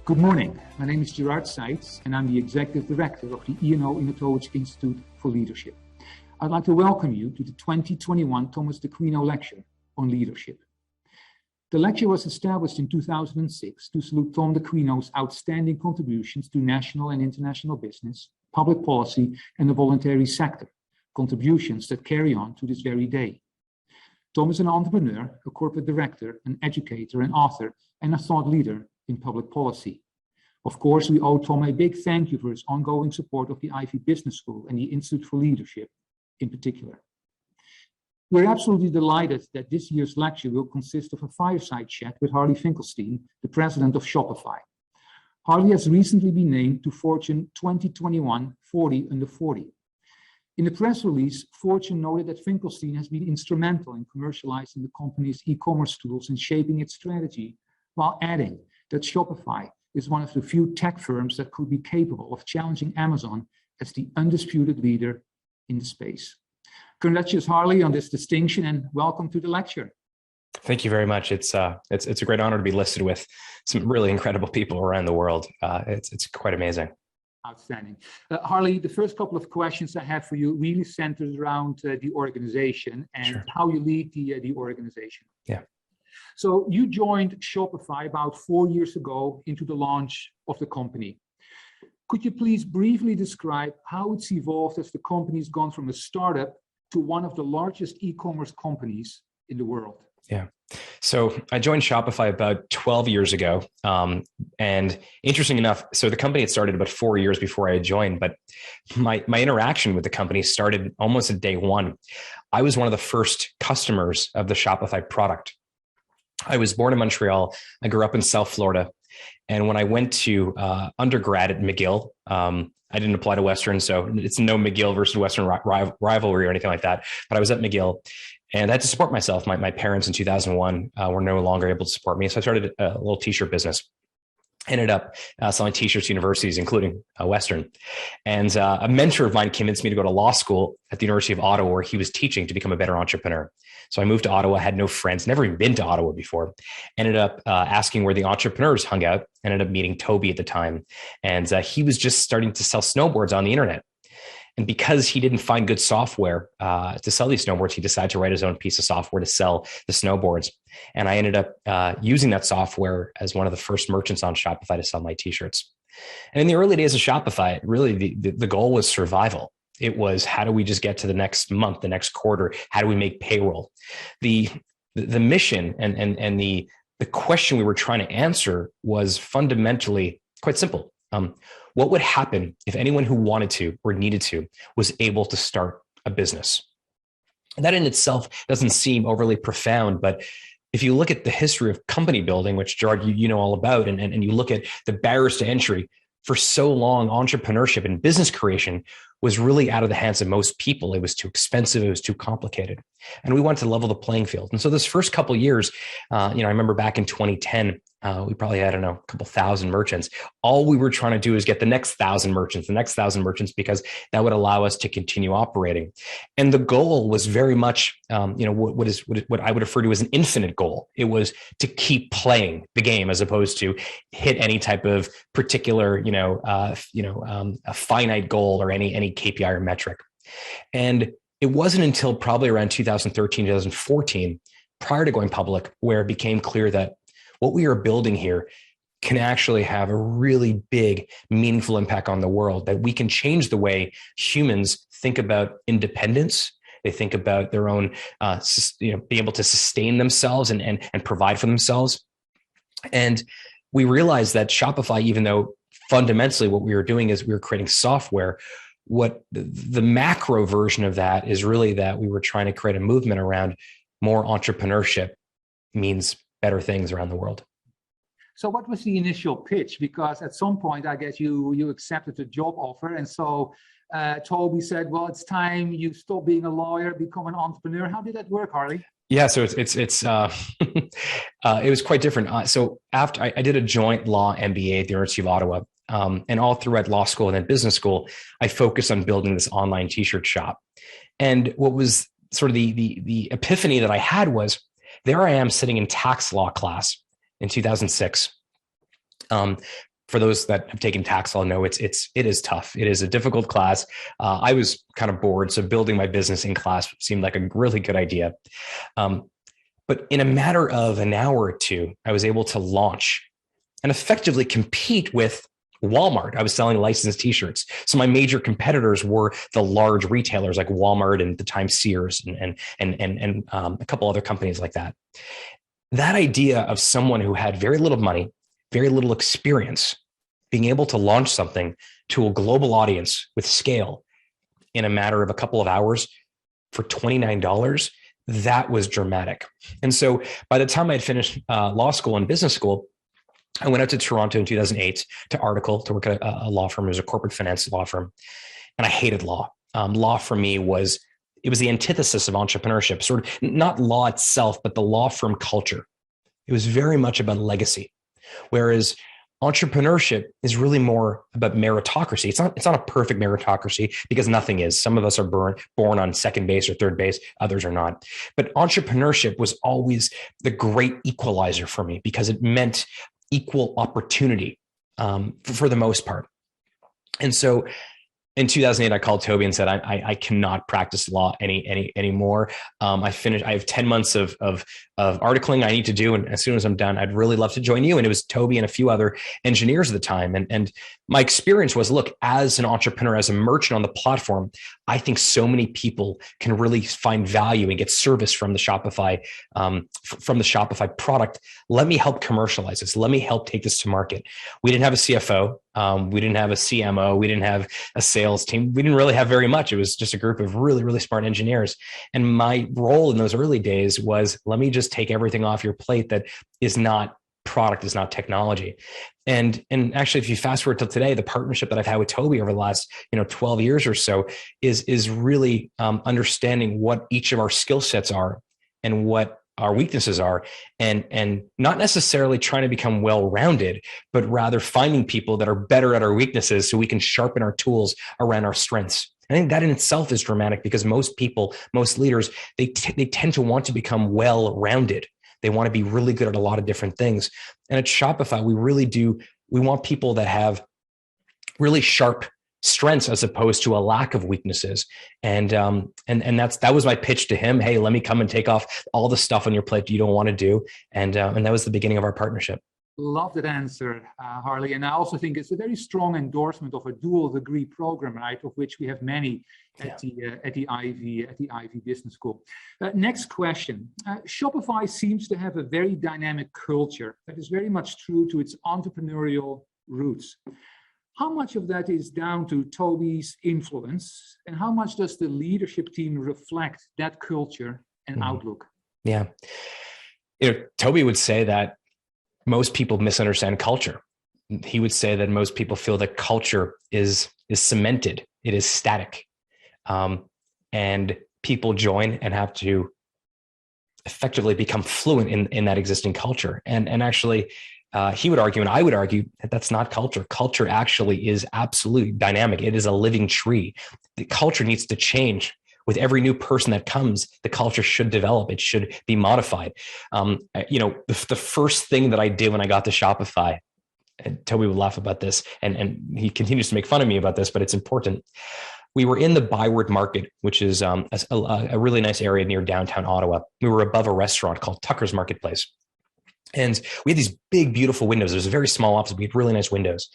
Good morning. My name is Gerard Seijts, and I'm the Executive Director of the Ihnatowycz Institute for Leadership. I'd like to welcome you to the 2021 Thomas d'Aquino Lecture on Leadership. The lecture was established in 2006 to salute Tom d'Aquino's outstanding contributions to national and international business, public policy, and the voluntary sector, contributions that carry on to this very day. Tom is an entrepreneur, a corporate director, an educator, an author, and a thought leader in public policy. Of course, we owe Tom a big thank you for his ongoing support of the Ivey Business School and the Institute for Leadership in particular. We're absolutely delighted that this year's lecture will consist of a fireside chat with Harley Finkelstein, the president of Shopify. Harley has recently been named to Fortune 2021 40 Under 40. In the press release, Fortune noted that Finkelstein has been instrumental in commercializing the company's e-commerce tools and shaping its strategy, while adding that Shopify is one of the few tech firms that could be capable of challenging Amazon as the undisputed leader in the space. Congratulations, Harley, on this distinction, and welcome to the lecture. Thank you very much. It's a great honor to be listed with some really incredible people around the world. It's quite amazing. Outstanding. Harley, the first couple of questions I have for you really centers around the organization and Sure. how you lead the organization. Yeah. So you joined Shopify about 4 years ago into the launch of the company. Could you please briefly describe how it's evolved as the company's gone from a startup to one of the largest e-commerce companies in the world? Yeah. So I joined Shopify about 12 years ago. And interesting enough, so the company had started about 4 years before I joined, but my interaction with the company started almost at day one. I was one of the first customers of the Shopify product. I was born in Montreal. I grew up in South Florida. And when I went to undergrad at McGill, I didn't apply to Western, so it's no McGill versus Western rivalry or anything like that. But I was at McGill, and I had to support myself. My parents in 2001 were no longer able to support me, so I started a little t-shirt business. Ended up selling t-shirts to universities, including Western. And a mentor of mine convinced me to go to law school at the University of Ottawa, where he was teaching to become a better entrepreneur. So I moved to Ottawa, had no friends, never even been to Ottawa before. Ended up asking where the entrepreneurs hung out. Ended up meeting Toby at the time. And he was just starting to sell snowboards on the internet. And because he didn't find good software to sell these snowboards, he decided to write his own piece of software to sell the snowboards. And I ended up using that software as one of the first merchants on Shopify to sell my t-shirts. And in the early days of Shopify, really the goal was survival. It was, how do we just get to the next month, the next quarter? How do we make payroll? The mission and the question we were trying to answer was fundamentally quite simple. What would happen if anyone who wanted to or needed to was able to start a business? And that in itself doesn't seem overly profound, but if you look at the history of company building, which Gerard, you know all about, and you look at the barriers to entry, for so long, entrepreneurship and business creation was really out of the hands of most people. It was too expensive. It was too complicated. And we wanted to level the playing field. And so this first couple of years, I remember back in 2010, we probably had, a couple thousand merchants. All we were trying to do is get the next 1,000 merchants, because that would allow us to continue operating. And the goal was very much, what I would refer to as an infinite goal. It was to keep playing the game as opposed to hit any type of particular, a finite goal or any KPI or metric. And it wasn't until probably around 2013, 2014, prior to going public, where it became clear that what we are building here can actually have a really big, meaningful impact on the world, that we can change the way humans think about independence. They think about their own, being able to sustain themselves and provide for themselves. And we realized that Shopify, even though fundamentally what we were doing is we were creating software, what the macro version of that is really that we were trying to create a movement around more entrepreneurship means better things around the world. So what was the initial pitch? Because at some point, I guess you accepted the job offer. And so Toby said, well, it's time you stop being a lawyer, become an entrepreneur. How did that work, Harley? Yeah, so it's it was quite different. So after I did a joint law MBA at the University of Ottawa, and all throughout law school and then business school, I focused on building this online t-shirt shop. And what was sort of the epiphany that I had was, there I am sitting in tax law class in 2006, for those that have taken tax law know it is tough. It is a difficult class. I was kind of bored, so building my business in class seemed like a really good idea. But in a matter of an hour or two, I was able to launch and effectively compete with Walmart. I was selling licensed t-shirts. So my major competitors were the large retailers like Walmart and at the time Sears and a couple other companies like that. That idea of someone who had very little money, very little experience, being able to launch something to a global audience with scale in a matter of a couple of hours for $29, that was dramatic. And so by the time I'd finished law school and business school, I went out to Toronto in 2008 to article to work at a law firm. It was a corporate finance law firm. And I hated law. Law for me was the antithesis of entrepreneurship, sort of not law itself, but the law firm culture. It was very much about legacy. Whereas entrepreneurship is really more about meritocracy. It's not a perfect meritocracy because nothing is. Some of us are born on second base or third base, others are not. But entrepreneurship was always the great equalizer for me because it meant equal opportunity for the most part. And so in 2008, I called Toby and said, I cannot practice law anymore. I have 10 months of articling I need to do. And as soon as I'm done, I'd really love to join you. And it was Toby and a few other engineers at the time. And my experience was, look, as an entrepreneur, as a merchant on the platform, I think so many people can really find value and get service from the Shopify, product. Let me help commercialize this. Let me help take this to market. We didn't have a CFO. We didn't have a CMO. We didn't have a sales team. We didn't really have very much. It was just a group of really, really smart engineers. And my role in those early days was, let me just take everything off your plate that is not product, is not technology. And actually, if you fast forward till today, the partnership that I've had with Toby over the last 12 years or so is really understanding what each of our skill sets are and what our weaknesses are, and not necessarily trying to become well-rounded, but rather finding people that are better at our weaknesses so we can sharpen our tools around our strengths. I think that in itself is dramatic because most people, most leaders, they tend to want to become well-rounded. They want to be really good at a lot of different things. And at Shopify, we want people that have really sharp strengths as opposed to a lack of weaknesses. And that was my pitch to him. Hey, let me come and take off all the stuff on your plate you don't want to do. And that was the beginning of our partnership. Love that answer, Harley. And I also think it's a very strong endorsement of a dual degree program, right? Of which we have many at the Ivey Business School. Next question. Shopify seems to have a very dynamic culture that is very much true to its entrepreneurial roots. How much of that is down to Toby's influence, and how much does the leadership team reflect that culture and outlook? Yeah. Toby would say that most people misunderstand culture. He would say that most people feel that culture is cemented. It is static. And people join and have to effectively become fluent in that existing culture. And actually, he would argue, and I would argue, that that's not culture. Culture actually is absolutely dynamic. It is a living tree. The culture needs to change. With every new person that comes, the culture should develop. It should be modified. The first thing that I did when I got to Shopify, and Toby would laugh about this, and he continues to make fun of me about this, but it's important. We were in the Byward Market, which is a really nice area near downtown Ottawa. We were above a restaurant called Tucker's Marketplace. And we had these big, beautiful windows. It was a very small office. We had really nice windows.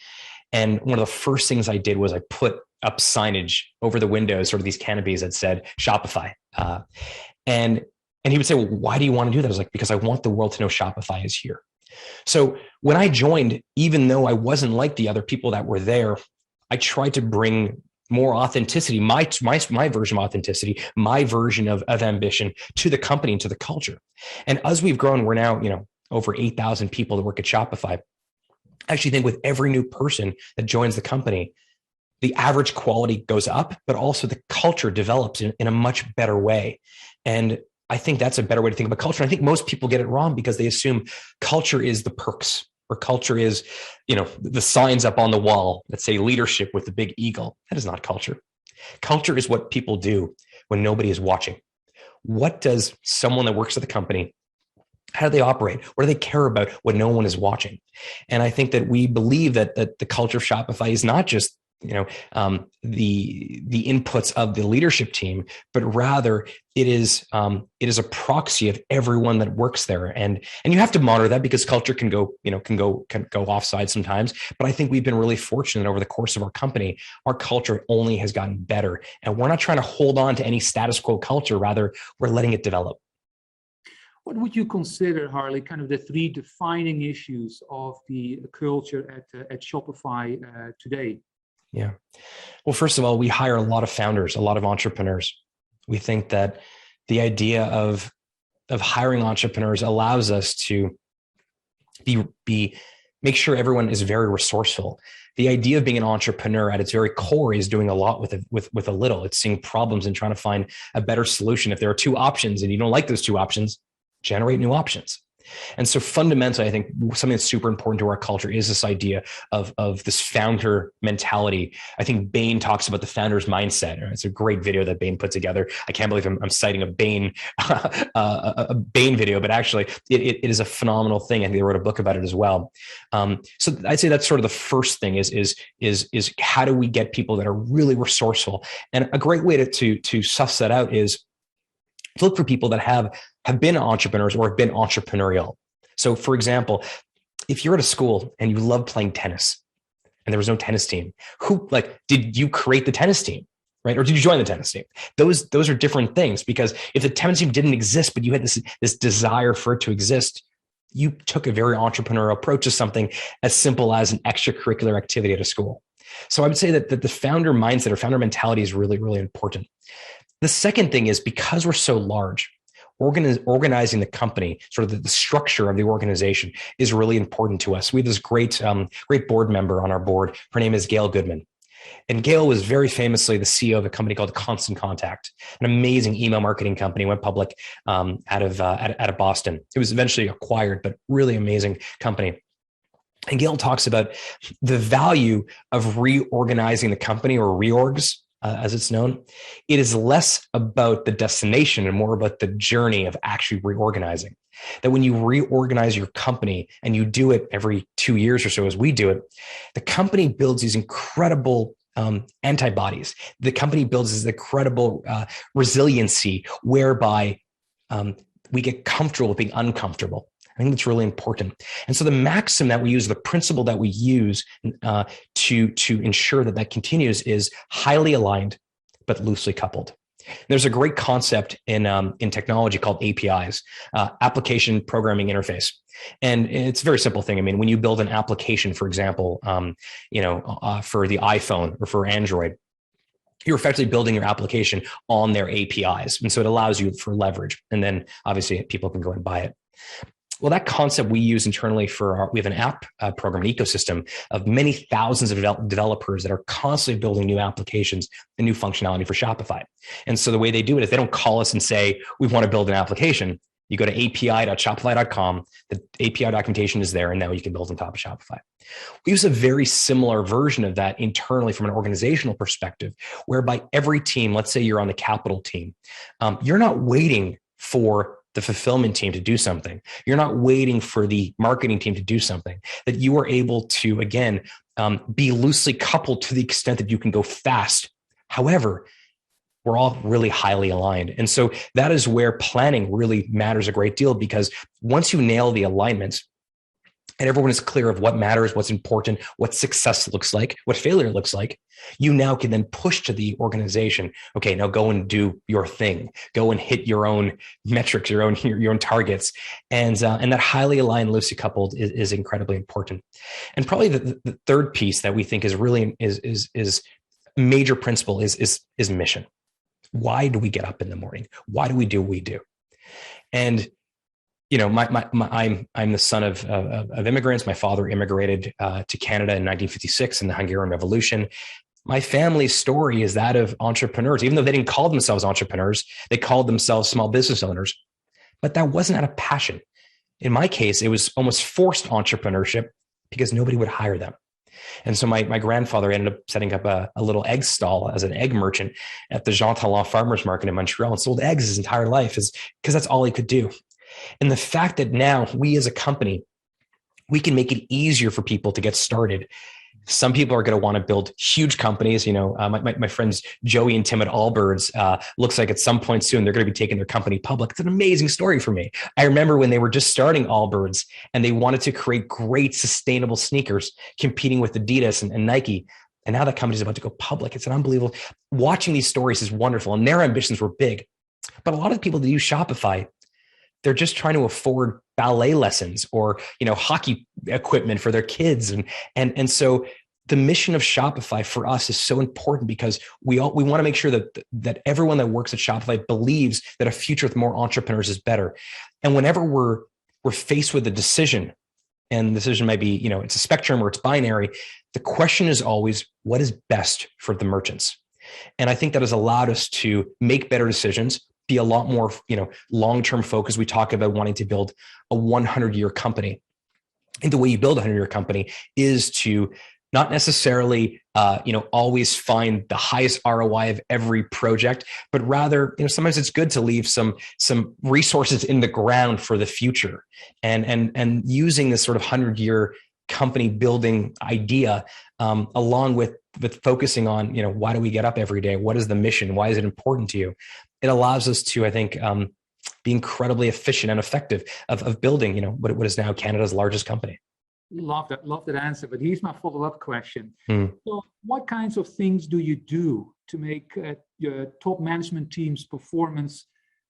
And one of the first things I did was I put up signage over the windows, sort of these canopies that said Shopify. And he would say, well, why do you want to do that? I was like, because I want the world to know Shopify is here. So when I joined, even though I wasn't like the other people that were there, I tried to bring more authenticity, my version of authenticity, my version of ambition to the company and to the culture. And as we've grown, we're now, over 8,000 people that work at Shopify. I actually think with every new person that joins the company, the average quality goes up, but also the culture develops in a much better way. And I think that's a better way to think about culture. I think most people get it wrong because they assume culture is the perks, or culture is, the signs up on the wall that say leadership with the big eagle. That is not culture. Culture is what people do when nobody is watching. What does someone that works at the company How do they operate? What do they care about when no one is watching? And I think that we believe that the culture of Shopify is not just the inputs of the leadership team, but rather it is a proxy of everyone that works there. And you have to monitor that because culture can go offside sometimes. But I think we've been really fortunate over the course of our company. Our culture only has gotten better, and we're not trying to hold on to any status quo culture. Rather, we're letting it develop. What would you consider, Harley, kind of the three defining issues of the culture at Shopify today? Yeah. Well, first of all, we hire a lot of founders, a lot of entrepreneurs. We think that the idea of hiring entrepreneurs allows us to make sure everyone is very resourceful. The idea of being an entrepreneur at its very core is doing a lot with a little. It's seeing problems and trying to find a better solution. If there are two options and you don't like those two options, generate new options. And so fundamentally, I think something that's super important to our culture is this idea of this founder mentality. I think Bain talks about the founder's mindset. It's a great video that Bain put together. I can't believe I'm citing a Bain video, but actually it is a phenomenal thing. I think they wrote a book about it as well. So I'd say that's sort of the first thing is how do we get people that are really resourceful? And a great way to suss that out is to look for people that have been entrepreneurs or have been entrepreneurial. So for example, if you're at a school and you love playing tennis and there was no tennis team, did you create the tennis team, right? Or did you join the tennis team? Those are different things, because if the tennis team didn't exist, but you had this desire for it to exist, you took a very entrepreneurial approach to something as simple as an extracurricular activity at a school. So I would say that the founder mindset or founder mentality is really, really important. The second thing is, because we're so large, organizing the company, sort of the structure of the organization is really important to us. We have this great board member on our board. Her name is Gail Goodman. And Gail was very famously the CEO of a company called Constant Contact, an amazing email marketing company, went public out of Boston. It was eventually acquired, but really amazing company. And Gail talks about the value of reorganizing the company, or reorgs, as it's known. It is less about the destination and more about the journey of actually reorganizing. That when you reorganize your company, and you do it every 2 years or so as we do it, the company builds these incredible antibodies. The company builds this incredible resiliency whereby we get comfortable with being uncomfortable. I think that's really important. And so the maxim that we use, the principle that we use to ensure that continues, is highly aligned, but loosely coupled. There's a great concept in technology called APIs, application programming interface. And it's a very simple thing. I mean, when you build an application, for example, for the iPhone or for Android, you're effectively building your application on their APIs. And so it allows you for leverage. And then obviously people can go and buy it. Well, that concept we use internally we have an app program, an ecosystem of many thousands of developers that are constantly building new applications and new functionality for Shopify. And so the way they do it is they don't call us and say, we want to build an application. You go to api.shopify.com, the API documentation is there, and now you can build on top of Shopify. We use a very similar version of that internally from an organizational perspective, whereby every team, let's say you're on the capital team, you're not waiting for the fulfillment team to do something. You're not waiting for the marketing team to do something. That you are able to, again, be loosely coupled to the extent that you can go fast. However, we're all really highly aligned. And so that is where planning really matters a great deal, because once you nail the alignments and everyone is clear of what matters, what's important, what success looks like, what failure looks like, you now can then push to the organization, okay, now go and do your thing, go and hit your own metrics, your own targets. And that highly aligned, loosely coupled is incredibly important. And probably the third piece that we think is really is major principle is mission. Why do we get up in the morning? Why do we do what we do? And I'm the son of immigrants. My father immigrated to Canada in 1956 in the Hungarian Revolution. My family's story is that of entrepreneurs. Even though they didn't call themselves entrepreneurs, they called themselves small business owners. But that wasn't out of passion. In my case, it was almost forced entrepreneurship because nobody would hire them. And so my grandfather ended up setting up a little egg stall as an egg merchant at the Jean Talon Farmers Market in Montreal, and sold eggs his entire life because that's all he could do. And the fact that now we as a company, we can make it easier for people to get started. Some people are going to want to build huge companies. My friends Joey and Tim at Allbirds, looks like at some point soon they're going to be taking their company public. It's an amazing story for me. I remember when they were just starting Allbirds and they wanted to create great sustainable sneakers competing with Adidas and Nike. And now that company is about to go public. It's an unbelievable. Watching these stories is wonderful, and their ambitions were big. But a lot of the people that use Shopify, they're just trying to afford ballet lessons or, hockey equipment for their kids. And so the mission of Shopify for us is so important because we want to make sure that everyone that works at Shopify believes that a future with more entrepreneurs is better. And whenever we're faced with a decision, and the decision might be, it's a spectrum or it's binary, the question is always, what is best for the merchants? And I think that has allowed us to make better decisions, be a lot more, long-term focused. We talk about wanting to build a 100-year company. And the way you build a 100-year company is to not necessarily, always find the highest ROI of every project, but rather, sometimes it's good to leave some resources in the ground for the future. And using this sort of 100-year company building idea, along with focusing on, why do we get up every day? What is the mission? Why is it important to you? It allows us to, I think, be incredibly efficient and effective of building, what is now Canada's largest company. Love that answer. But here's my follow-up question. So what kinds of things do you do to make your top management team's performance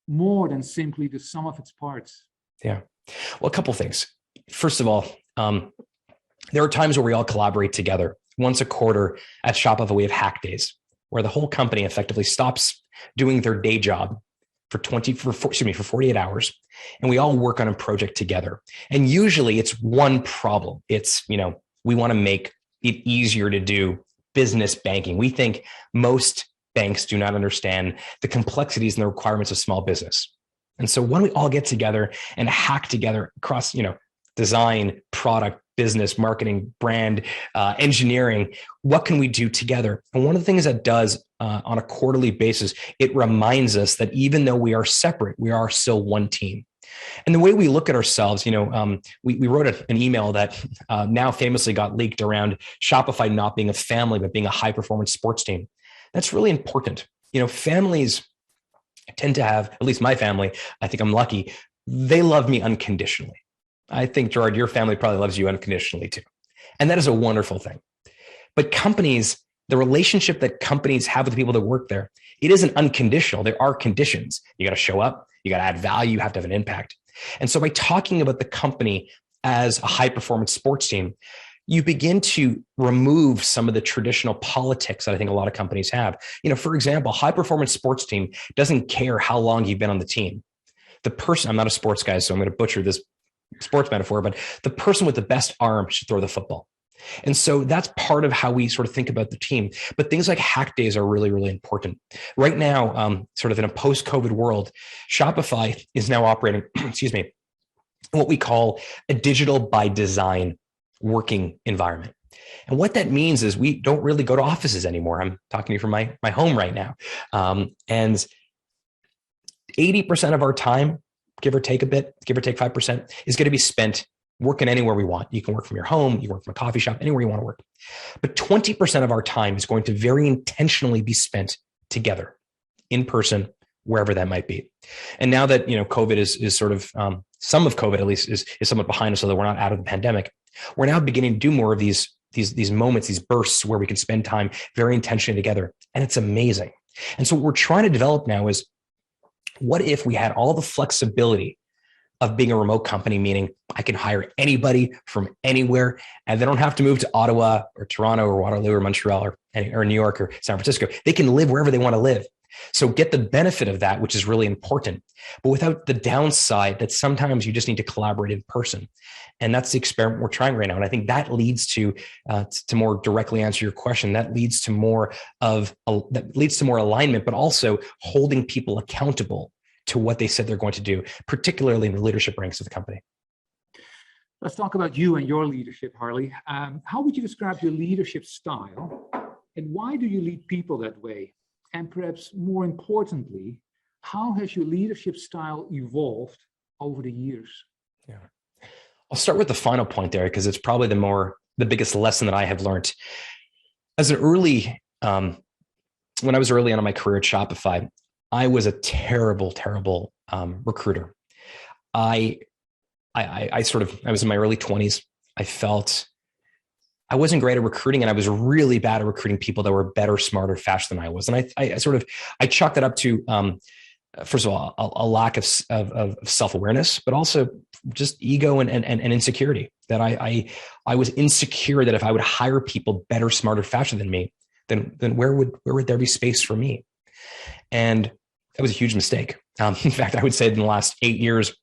more than simply the sum of its parts? Yeah. Well, a couple of things. First of all, there are times where we all collaborate together. Once a quarter at Shopify, we have hack days where the whole company effectively stops doing their day job for 48 hours. And we all work on a project together. And usually it's one problem. It's, we want to make it easier to do business banking. We think most banks do not understand the complexities and the requirements of small business. And so when we all get together and hack together across, design, product, business, marketing, brand, engineering, what can we do together? And one of the things that does on a quarterly basis, it reminds us that even though we are separate, we are still one team. And the way we look at ourselves, we wrote an email that now famously got leaked around Shopify not being a family, but being a high performance sports team. That's really important. Families tend to have, at least my family, I think I'm lucky, they love me unconditionally. I think, Gerard, your family probably loves you unconditionally too. And that is a wonderful thing. But companies, the relationship that companies have with the people that work there, it isn't unconditional. There are conditions. You got to show up. You got to add value. You have to have an impact. And so by talking about the company as a high performance sports team, you begin to remove some of the traditional politics that I think a lot of companies have. For example, high performance sports team doesn't care how long you've been on the team. The person, I'm not a sports guy, so I'm going to butcher this sports metaphor, but the person with the best arm should throw the football. And so that's part of how we sort of think about the team. But things like hack days are really, really important. Right now, sort of in a post-COVID world, Shopify is now operating, what we call a digital by design working environment. And what that means is we don't really go to offices anymore. I'm talking to you from my home right now. And 80% of our time, give or take a bit, give or take 5%, is going to be spent working anywhere we want. You can work from your home, you can work from a coffee shop, anywhere you want to work. But 20% of our time is going to very intentionally be spent together, in person, wherever that might be. And now that COVID is sort of some of COVID at least is somewhat behind us, so that we're not out of the pandemic, we're now beginning to do more of these moments, these bursts where we can spend time very intentionally together, and it's amazing. And so what we're trying to develop now is, what if we had all the flexibility of being a remote company, meaning I can hire anybody from anywhere and they don't have to move to Ottawa or Toronto or Waterloo or Montreal or New York or San Francisco. They can live wherever they want to live. So get the benefit of that, which is really important, but without the downside that sometimes you just need to collaborate in person. And that's the experiment we're trying right now. And I think that leads to more directly answer your question, that leads to more alignment, but also holding people accountable to what they said they're going to do, particularly in the leadership ranks of the company. Let's talk about you and your leadership, Harley. How would you describe your leadership style, and why do you lead people that way? And perhaps more importantly, how has your leadership style evolved over the years? Yeah. I'll start with the final point there, because it's probably the biggest lesson that I have learned. As an early, when I was early on in my career at Shopify, I was a terrible recruiter. I was in my early 20s. I felt I wasn't great at recruiting, and I was really bad at recruiting people that were better, smarter, faster than I was. And I chalked that up to, first of all, a lack of self-awareness, but also just ego and insecurity. That I was insecure that if I would hire people better, smarter, faster than me, then where would there be space for me? And that was a huge mistake. In fact, I would say in the last 8 years,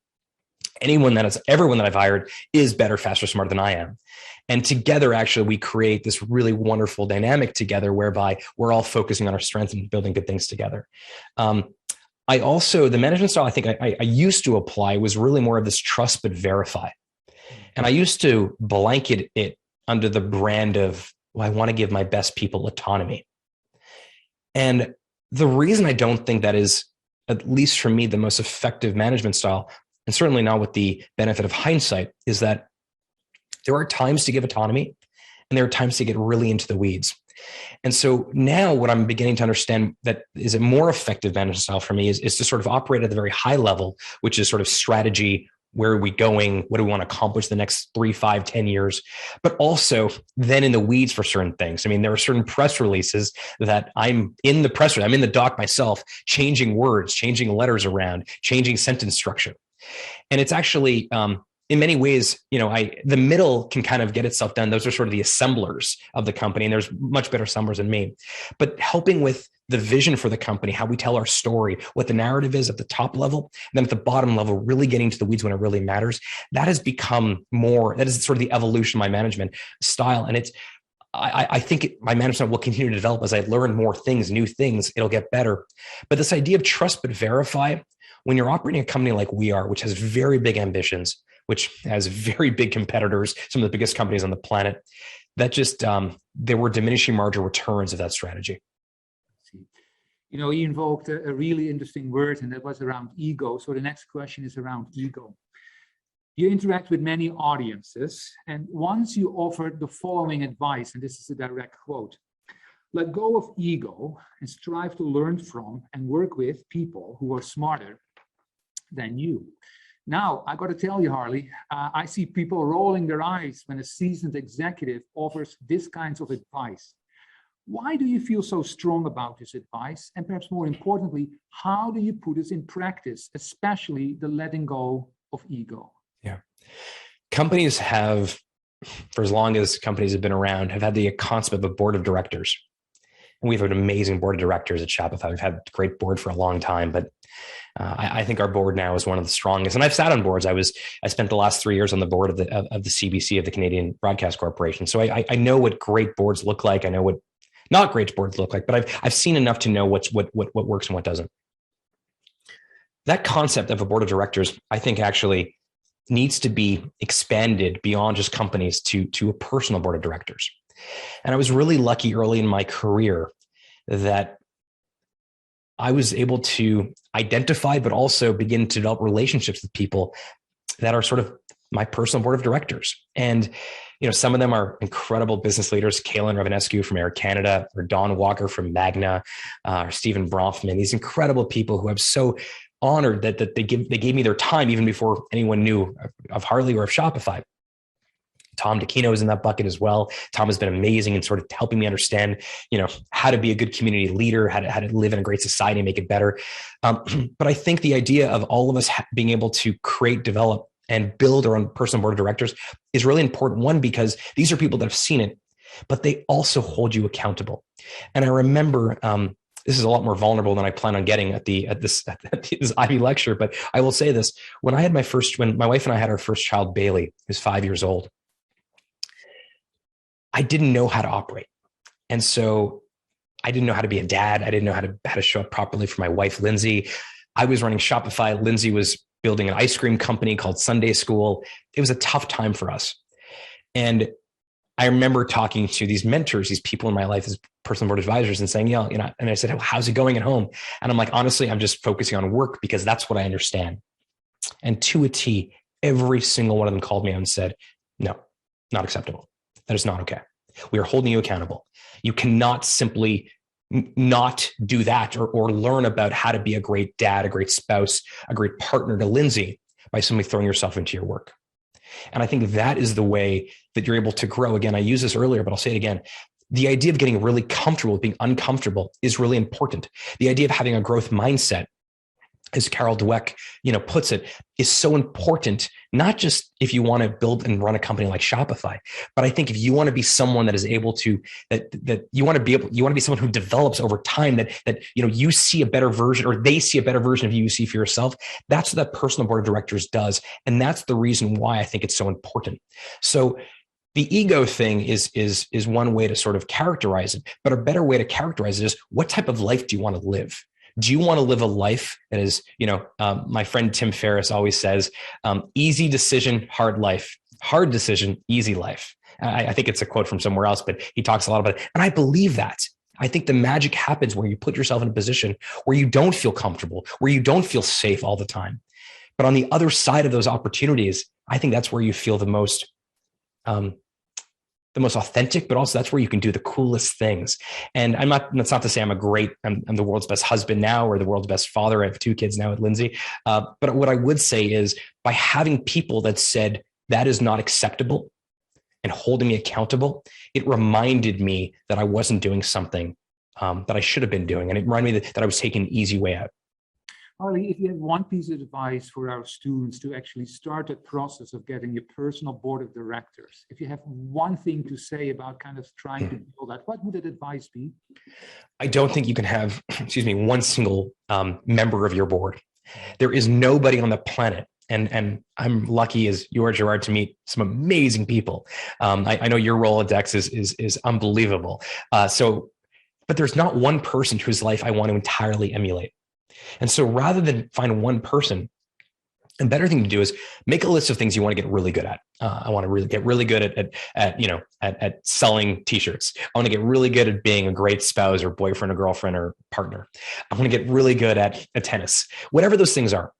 everyone that I've hired is better, faster, smarter than I am. And together, actually, we create this really wonderful dynamic together whereby we're all focusing on our strengths and building good things together. The management style I think I used to apply was really more of this trust but verify. And I used to blanket it under the brand of, well, I want to give my best people autonomy. And the reason I don't think that is, at least for me, the most effective management style, and certainly not with the benefit of hindsight, is that there are times to give autonomy and there are times to get really into the weeds. And so now what I'm beginning to understand that is a more effective management style for me is to sort of operate at the very high level, which is sort of strategy. Where are we going? What do we want to accomplish the next 3, 5, 10 years? But also then in the weeds for certain things. I mean, there are certain press releases that I'm in the doc myself, changing words, changing letters around, changing sentence structure. And it's actually, in many ways, the middle can kind of get itself done. Those are sort of the assemblers of the company, and there's much better assemblers than me. But helping with the vision for the company, how we tell our story, what the narrative is at the top level, and then at the bottom level, really getting to the weeds when it really matters. That is sort of the evolution of my management style. And I think my management will continue to develop as I learn more things, new things, it'll get better. But this idea of trust but verify, when you're operating a company like we are, which has very big ambitions, which has very big competitors, some of the biggest companies on the planet, that just, there were diminishing marginal returns of that strategy. You invoked a really interesting word, and that was around ego. So the next question is around ego. You interact with many audiences, and once you offered the following advice, and this is a direct quote: let go of ego and strive to learn from and work with people who are smarter than you. Now, I got to tell you, Harley, I see people rolling their eyes when a seasoned executive offers this kinds of advice. Why do you feel so strong about this advice? And perhaps more importantly, how do you put this in practice, especially the letting go of ego? Yeah. Companies have, for as long as companies have been around, have had the concept of a board of directors. And we have an amazing board of directors at Shopify. We've had a great board for a long time, but I think our board now is one of the strongest. And I've sat on boards. I spent the last 3 years on the board of the CBC, of the Canadian Broadcast Corporation. So I know what great boards look like. I know what not great boards look like, but I've seen enough to know what works and what doesn't. That concept of a board of directors, I think, actually needs to be expanded beyond just companies to a personal board of directors. And I was really lucky early in my career that I was able to identify, but also begin to develop relationships with people that are sort of my personal board of directors. And, some of them are incredible business leaders, Kaylin Ravinescu from Air Canada, or Don Walker from Magna, or Stephen Bronfman, these incredible people who I'm so honored that they gave me their time even before anyone knew of Harley or of Shopify. Tom DeCino is in that bucket as well. Tom has been amazing in sort of helping me understand, how to be a good community leader, how to live in a great society and make it better. But I think the idea of all of us being able to create, develop, and build our own personal board of directors is really important. One, because these are people that have seen it, but they also hold you accountable. And I remember, this is a lot more vulnerable than I plan on getting at this Ivey lecture, but I will say this: when my wife and I had our first child, Bailey, who's 5 years old, I didn't know how to operate. And so I didn't know how to be a dad. I didn't know how to show up properly for my wife, Lindsay. I was running Shopify. Lindsay was building an ice cream company called Sunday School. It was a tough time for us. And I remember talking to these mentors, these people in my life as personal board advisors, and saying, and I said, how's it going at home? And I'm like, honestly, I'm just focusing on work because that's what I understand. And to a T, every single one of them called me and said, no, not acceptable. That is not okay. We are holding you accountable. You cannot simply not do that or learn about how to be a great dad, a great spouse, a great partner to Lindsay by simply throwing yourself into your work. And I think that is the way that you're able to grow. Again, I used this earlier, but I'll say it again. The idea of getting really comfortable with being uncomfortable is really important. The idea of having a growth mindset, as Carol Dweck, puts it, is so important, not just if you want to build and run a company like Shopify, but I think if you want to be someone that is able to, that you want to be someone who develops over time, that you see a better version, or they see a better version of you see for yourself. That's what that personal board of directors does. And that's the reason why I think it's so important. So the ego thing is one way to sort of characterize it, but a better way to characterize it is, what type of life do you want to live? Do you want to live a life that is, my friend Tim Ferriss always says, easy decision, hard life, hard decision, easy life. I think it's a quote from somewhere else, but he talks a lot about it. And I believe that. I think the magic happens where you put yourself in a position where you don't feel comfortable, where you don't feel safe all the time. But on the other side of those opportunities, I think that's where you feel the most authentic, but also that's where you can do the coolest things. And that's not to say I'm the world's best husband now or the world's best father. I have 2 kids now with Lindsay. But what I would say is, by having people that said that is not acceptable and holding me accountable, it reminded me that I wasn't doing something that I should have been doing. And it reminded me that I was taking an easy way out. Harley, if you have one piece of advice for our students to actually start the process of getting your personal board of directors, if you have one thing to say about kind of trying to build that, what would that advice be? I don't think you can have, one single member of your board. There is nobody on the planet. And I'm lucky as you are, Gerard, to meet some amazing people. I know your Rolodex is unbelievable. But there's not one person whose life I want to entirely emulate. And so rather than find one person, a better thing to do is make a list of things you want to get really good at. I want to really get really good at selling t-shirts. I want to get really good at being a great spouse or boyfriend or girlfriend or partner. I want to get really good at tennis, whatever those things are.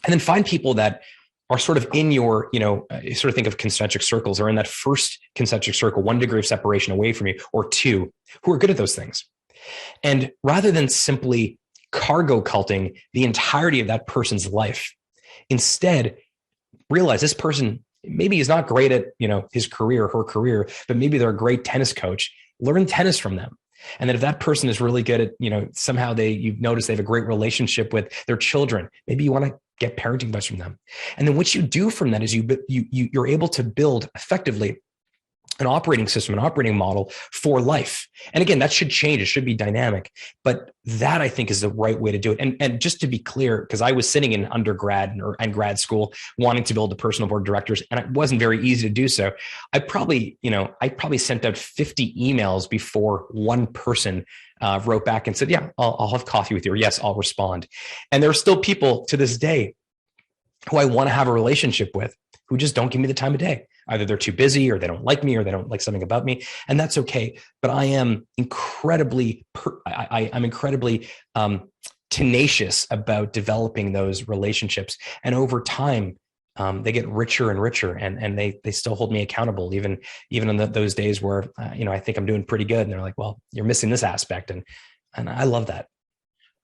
And then find people that are sort of in your, sort of think of concentric circles, or in that first concentric circle, 1 degree of separation away from you, or 2, who are good at those things. And rather than simply cargo culting the entirety of that person's life, instead realize this person maybe is not great at his career or her career, but maybe they're a great tennis coach. Learn tennis from them. And then if that person is really good at somehow you've noticed they have a great relationship with their children, maybe you want to get parenting advice from them. And then what you do from that is you're able to build effectively an operating system, an operating model for life. And again, that should change. It should be dynamic, but that I think is the right way to do it. And just to be clear, because I was sitting in undergrad and grad school wanting to build a personal board of directors, and it wasn't very easy to do so. I probably sent out 50 emails before one person wrote back and said, yeah, I'll have coffee with you, or yes, I'll respond. And there are still people to this day who I want to have a relationship with who just don't give me the time of day. Either they're too busy, or they don't like me, or they don't like something about me, and that's okay. But I am incredibly, tenacious about developing those relationships, and over time, they get richer and richer, and they still hold me accountable, even in those days where I think I'm doing pretty good, and they're like, "Well, you're missing this aspect," and I love that.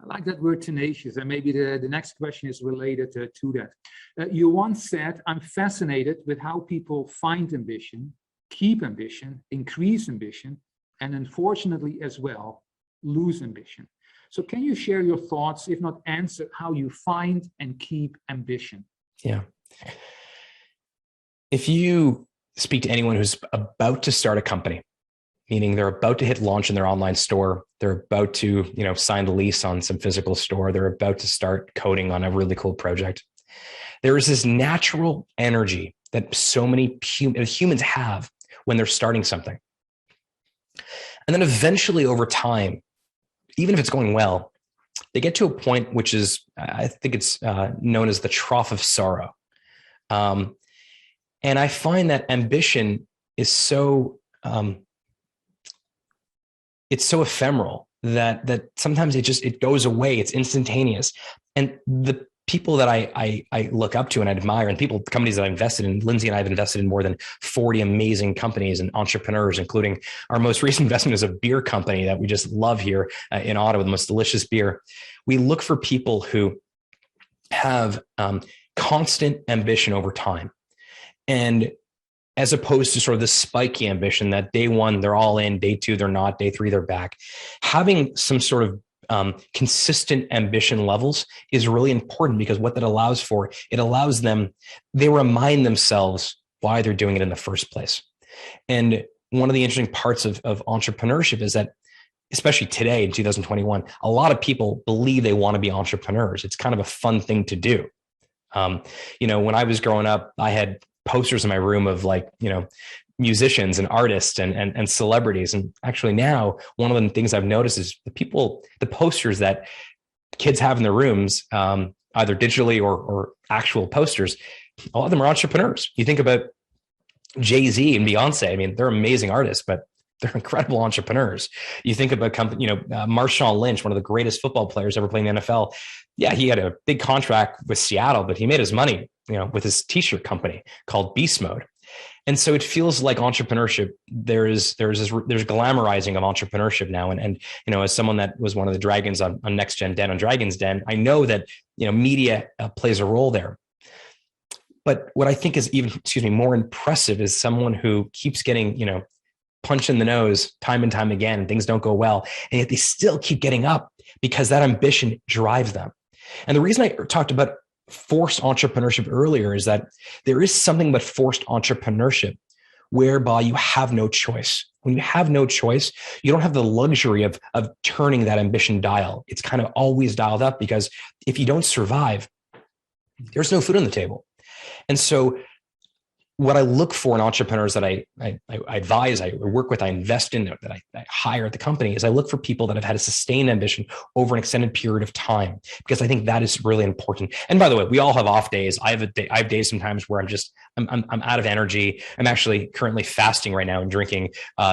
I like that word, tenacious, and maybe the next question is related to that. You once said, I'm fascinated with how people find ambition, keep ambition, increase ambition, and unfortunately as well, lose ambition. So can you share your thoughts, if not answer, how you find and keep ambition? Yeah. If you speak to anyone who's about to start a company, meaning they're about to hit launch in their online store, they're about to, sign the lease on some physical store, they're about to start coding on a really cool project. There is this natural energy that so many humans have when they're starting something. And then eventually over time, even if it's going well, they get to a point which is, I think it's known as the trough of sorrow. And I find that ambition is so, it's so ephemeral that sometimes it goes away. It's instantaneous. And the people that I look up to and admire, and companies that I've invested in. Lindsay and I have invested in more than 40 amazing companies and entrepreneurs, including our most recent investment is a beer company that we just love here in Ottawa, the most delicious beer. We look for people who have constant ambition over time. And as opposed to sort of the spiky ambition that day one, they're all in, day two, they're not, day three, they're back. Having some sort of consistent ambition levels is really important, because what that allows for, it allows them, they remind themselves why they're doing it in the first place. And one of the interesting parts of entrepreneurship is that, especially today in 2021, a lot of people believe they want to be entrepreneurs. It's kind of a fun thing to do. When I was growing up, I had posters in my room of musicians and artists and celebrities. And actually now, one of the things I've noticed is the posters that kids have in their rooms, either digitally or actual posters, a lot of them are entrepreneurs. You think about Jay-Z and Beyonce. I mean, they're amazing artists, but they're incredible entrepreneurs. You think about Marshawn Lynch, one of the greatest football players ever playing in the NFL. Yeah, he had a big contract with Seattle, but he made his money, with his t-shirt company called Beast Mode. And so it feels like entrepreneurship, there's glamorizing of entrepreneurship now. And as someone that was one of the dragons on Next Gen Den, on Dragon's Den, I know that, media plays a role there. But what I think is more impressive is someone who keeps getting, punched in the nose time and time again, and things don't go well. And yet they still keep getting up because that ambition drives them. And the reason I talked about forced entrepreneurship earlier is that there is something about forced entrepreneurship whereby you have no choice. When you have no choice, you don't have the luxury of turning that ambition dial. It's kind of always dialed up, because if you don't survive, there's no food on the table. And so what I look for in entrepreneurs that I advise, I work with, I invest in, that I hire at the company, is I look for people that have had a sustained ambition over an extended period of time, because I think that is really important. And by the way, we all have off days. I have days sometimes where I'm out of energy. I'm actually currently fasting right now and drinking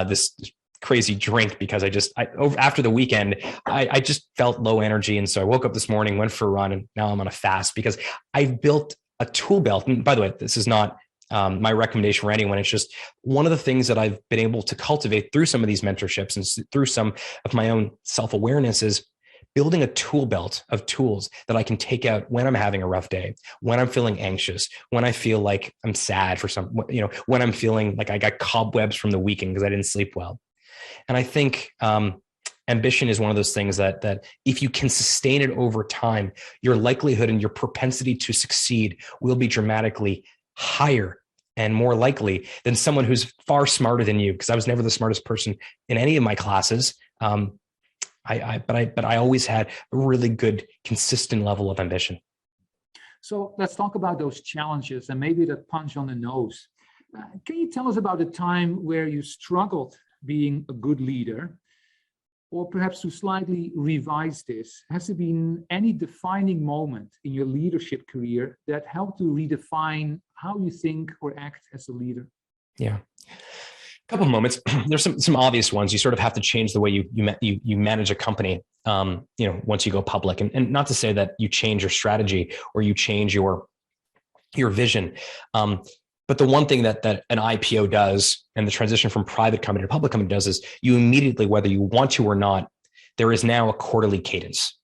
this crazy drink because after the weekend, I just felt low energy. And so I woke up this morning, went for a run, and now I'm on a fast because I've built a tool belt. And by the way, this is not my recommendation for anyone. It's just one of the things that I've been able to cultivate through some of these mentorships and through some of my own self-awareness is building a tool belt of tools that I can take out when I'm having a rough day, when I'm feeling anxious, when I feel like I'm sad for when I'm feeling like I got cobwebs from the weekend because I didn't sleep well. And I think ambition is one of those things that if you can sustain it over time, your likelihood and your propensity to succeed will be dramatically higher and more likely than someone who's far smarter than you. Because I was never the smartest person in any of my classes. But I always had a really good, consistent level of ambition. So let's talk about those challenges and maybe that punch on the nose. Can you tell us about a time where you struggled being a good leader? Or perhaps to slightly revise this, has there been any defining moment in your leadership career that helped to redefine how you think or act as a leader? Yeah, a couple of moments. There's some obvious ones. You sort of have to change the way you manage a company. Once you go public, and not to say that you change your strategy or you change your vision. But the one thing that an IPO does, and the transition from private company to public company does, is you immediately, whether you want to or not, there is now a quarterly cadence.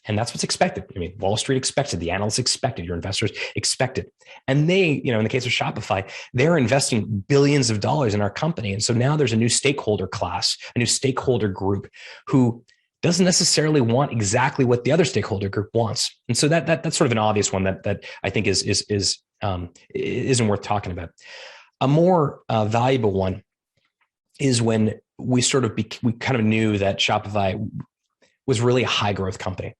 And that's what's expected. I mean, Wall Street expected, the analysts expected, your investors expected. And they, in the case of Shopify, they're investing billions of dollars in our company. And so now there's a new stakeholder class, a new stakeholder group who doesn't necessarily want exactly what the other stakeholder group wants. And so that's sort of an obvious one that I think isn't worth talking about. A more valuable one is when we kind of knew that Shopify was really a high growth company.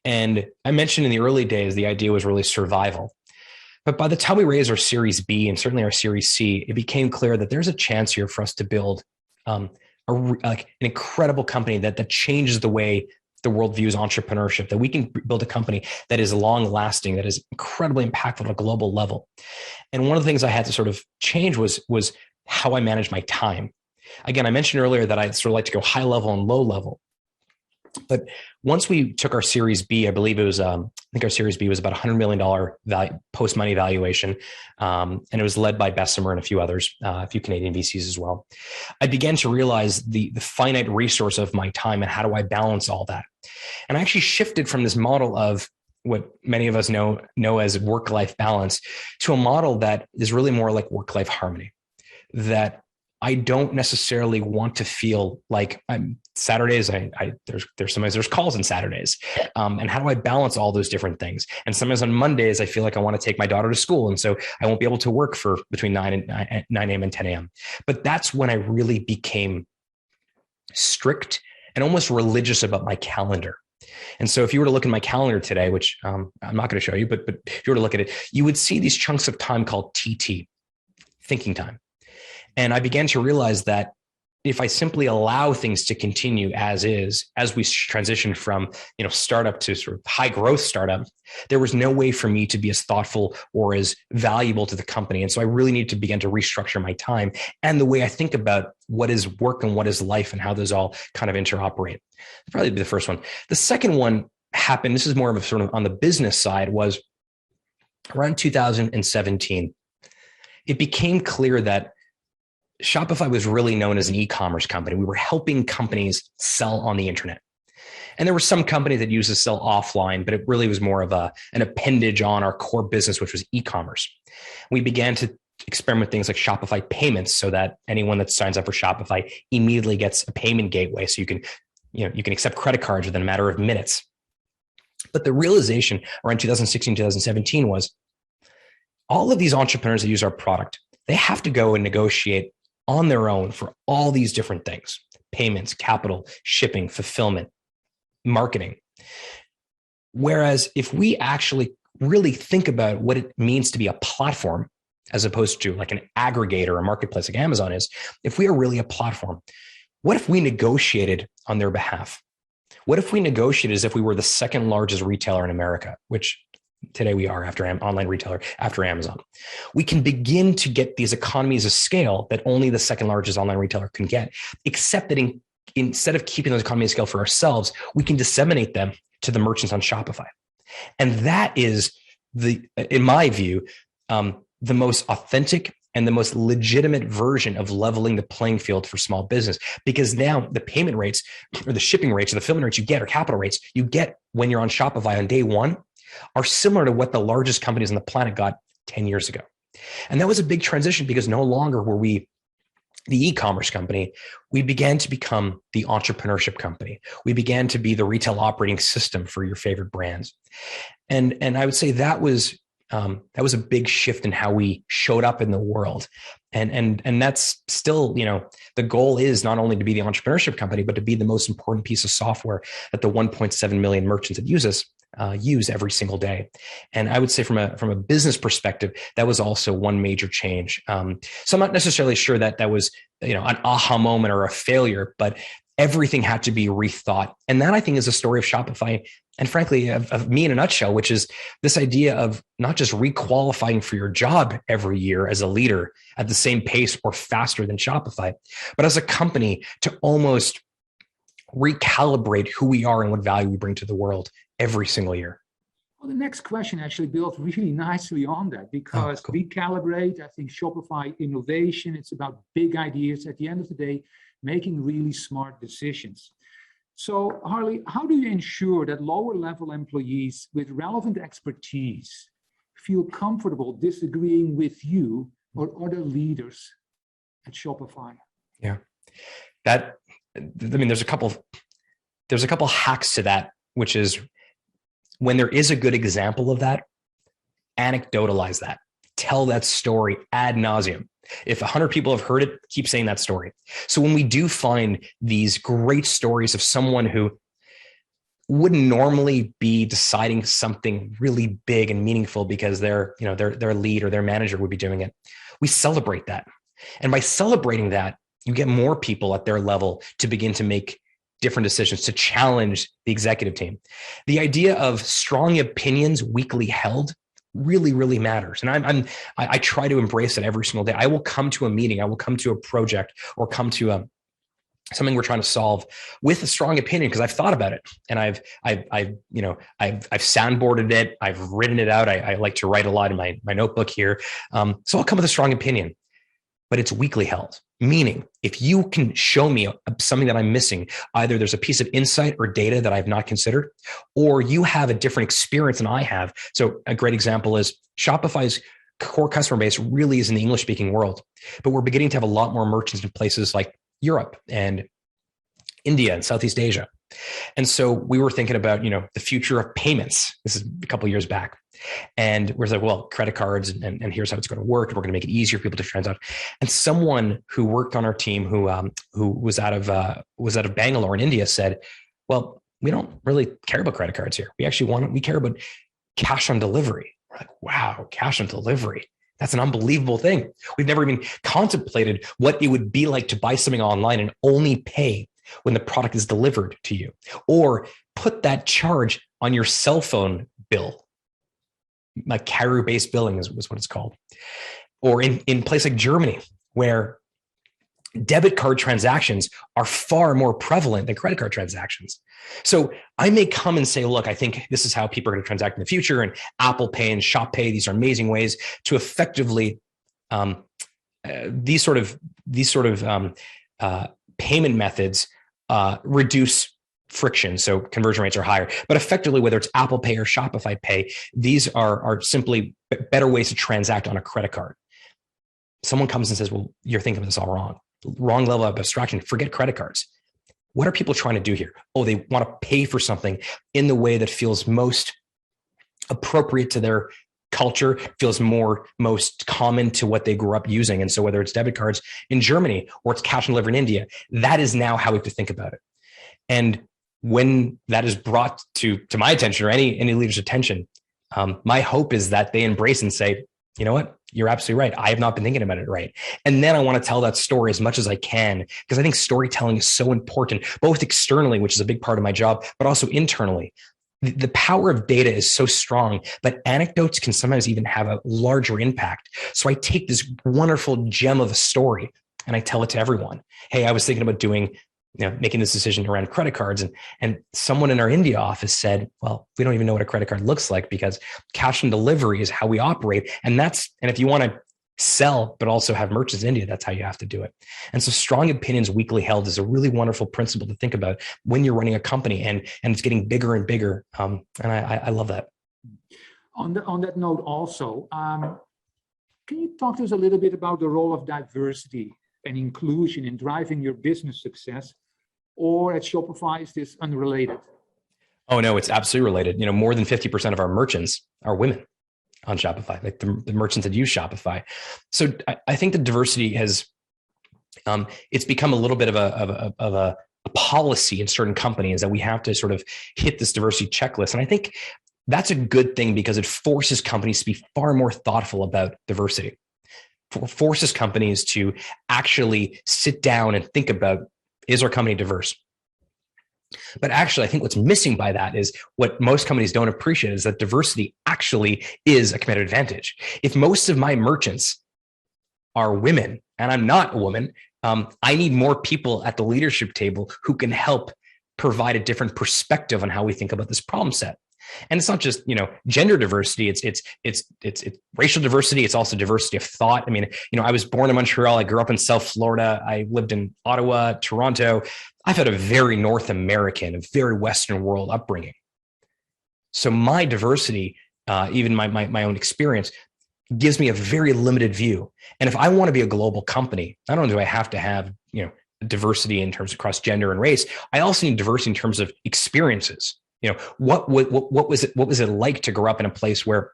And I mentioned in the early days, the idea was really survival. But by the time we raised our Series B and certainly our Series C, it became clear that there's a chance here for us to build an incredible company that changes the way the world views entrepreneurship, that we can build a company that is long lasting, that is incredibly impactful at a global level. And one of the things I had to sort of change was how I manage my time. Again, I mentioned earlier that I sort of like to go high level and low level. But once we took our Series B, I believe it was, I think our Series B was about $100 million post-money valuation. And it was led by Bessemer and a few others, a few Canadian VCs as well. I began to realize the finite resource of my time and how do I balance all that? And I actually shifted from this model of what many of us know as work-life balance to a model that is really more like work-life harmony, that I don't necessarily want to feel like Saturdays. Sometimes there's calls on Saturdays, and how do I balance all those different things? And sometimes on Mondays, I feel like I want to take my daughter to school, and so I won't be able to work for between 9 a.m. and 10 a.m. But that's when I really became strict and almost religious about my calendar. And so if you were to look at my calendar today, which I'm not going to show you, but if you were to look at it, you would see these chunks of time called TT, thinking time. And I began to realize that if I simply allow things to continue as is, as we transition from, startup to sort of high growth startup, there was no way for me to be as thoughtful or as valuable to the company. And so I really needed to begin to restructure my time and the way I think about what is work and what is life and how those all kind of interoperate. That'd probably be the first one. The second one happened, this is more of a sort of on the business side, was around 2017. It became clear that Shopify was really known as an e-commerce company. We were helping companies sell on the internet. And there were some companies that used to sell offline, but it really was more of an appendage on our core business, which was e-commerce. We began to experiment with things like Shopify payments so that anyone that signs up for Shopify immediately gets a payment gateway. So you can accept credit cards within a matter of minutes. But the realization around 2016, 2017 was all of these entrepreneurs that use our product, they have to go and negotiate on their own for all these different things: payments, capital, shipping, fulfillment, marketing. Whereas if we actually really think about what it means to be a platform, as opposed to like an aggregator or a marketplace like Amazon is, if we are really a platform, what if we negotiated on their behalf? What if we negotiated as if we were the second largest retailer in America, which today we are after online retailer after Amazon? We can begin to get these economies of scale that only the second largest online retailer can get, except that instead of keeping those economies of scale for ourselves, we can disseminate them to the merchants on Shopify. And that is in my view, the most authentic and the most legitimate version of leveling the playing field for small business, because now the payment rates or the shipping rates or the fulfillment rates you get, or capital rates you get when you're on Shopify on day one, are similar to what the largest companies on the planet got 10 years ago. And that was a big transition, because no longer were we the e-commerce company. We began to become the entrepreneurship company. We began to be the retail operating system for your favorite brands. And I would say that was a big shift in how we showed up in the world. And that's still, the goal is not only to be the entrepreneurship company, but to be the most important piece of software that the 1.7 million merchants that use us use every single day. And I would say from a business perspective, that was also one major change. So I'm not necessarily sure that was, an aha moment or a failure, but everything had to be rethought. And that, I think, is a story of Shopify, and frankly, of me in a nutshell, which is this idea of not just requalifying for your job every year as a leader at the same pace or faster than Shopify, but as a company to almost recalibrate who we are and what value we bring to the world every single year. Well, the next question actually built really nicely on that, because recalibrate, I think Shopify innovation, it's about big ideas. At the end of the day, making really smart decisions. So, Harley, how do you ensure that lower level employees with relevant expertise feel comfortable disagreeing with you or other leaders at Shopify? Yeah, there's a couple hacks to that, which is when there is a good example of that, anecdotalize that, tell that story ad nauseum. If 100 people have heard it, keep saying that story. So when we do find these great stories of someone who wouldn't normally be deciding something really big and meaningful because their lead or their manager would be doing it, we celebrate that. And by celebrating that, you get more people at their level to begin to make different decisions, to challenge the executive team. The idea of strong opinions weakly held really, really matters. And I try to embrace it every single day. I will come to a meeting, I will come to a project, or come to something we're trying to solve with a strong opinion, because I've thought about it and I've soundboarded it. I've written it out. I like to write a lot in my notebook here. So I'll come with a strong opinion, but it's weakly held. Meaning, if you can show me something that I'm missing, either there's a piece of insight or data that I've not considered, or you have a different experience than I have. So a great example is Shopify's core customer base really is in the English speaking world, but we're beginning to have a lot more merchants in places like Europe and India and Southeast Asia. And so we were thinking about, the future of payments. This is a couple of years back. And we're like, well, credit cards and here's how it's going to work. And we're going to make it easier for people to transact. And someone who worked on our team who was out of Bangalore in India said, well, we don't really care about credit cards here. We care about cash on delivery. We're like, wow, cash on delivery. That's an unbelievable thing. We've never even contemplated what it would be like to buy something online and only pay when the product is delivered to you, or put that charge on your cell phone bill. Like carrier-based billing is what it's called. Or in place like Germany, where debit card transactions are far more prevalent than credit card transactions. So I may come and say, look, I think this is how people are going to transact in the future, and Apple Pay and Shop Pay, these are amazing ways to effectively these sort of payment methods reduce friction. So conversion rates are higher, but effectively, whether it's Apple Pay or Shopify Pay, these are simply better ways to transact on a credit card. Someone comes and says, well, you're thinking of this all wrong. Wrong level of abstraction. Forget credit cards. What are people trying to do here? Oh, they want to pay for something in the way that feels most appropriate to their culture, feels most common to what they grew up using. And so whether it's debit cards in Germany or it's cash and delivery in India, that is now how we have to think about it. And when that is brought to my attention or any leader's attention, my hope is that they embrace and say, you know what? You're absolutely right. I have not been thinking about it right. And then I want to tell that story as much as I can, because I think storytelling is so important, both externally, which is a big part of my job, but also internally. The power of data is so strong, but anecdotes can sometimes even have a larger impact. So I take this wonderful gem of a story and I tell it to everyone. Hey, I was thinking about making this decision around credit cards. And someone in our India office said, well, we don't even know what a credit card looks like because cash on delivery is how we operate. And if you want to sell, but also have merchants in India, that's how you have to do it. And so strong opinions weakly held is a really wonderful principle to think about when you're running a company, and it's getting bigger and bigger. And I love that. On that note also, can you talk to us a little bit about the role of diversity and inclusion in driving your business success? Or at Shopify, is this unrelated? Oh, no, it's absolutely related. More than 50% of our merchants are women on Shopify, like the merchants that use Shopify. So I think the diversity has, it's become a little bit of a policy in certain companies that we have to sort of hit this diversity checklist. And I think that's a good thing because it forces companies to be far more thoughtful about diversity. Forces companies to actually sit down and think about, is our company diverse? But actually, I think what's missing by that is what most companies don't appreciate is that diversity actually is a competitive advantage. If most of my merchants are women and I'm not a woman, I need more people at the leadership table who can help provide a different perspective on how we think about this problem set. And it's not just, gender diversity, it's racial diversity. It's also diversity of thought. I mean, I was born in Montreal. I grew up in South Florida. I lived in Ottawa, Toronto. I've had a very North American, a very Western world upbringing. So my diversity, even my own experience, gives me a very limited view. And if I want to be a global company, not only do I have to have, diversity in terms of across gender and race, I also need diversity in terms of experiences. What was it like to grow up in a place where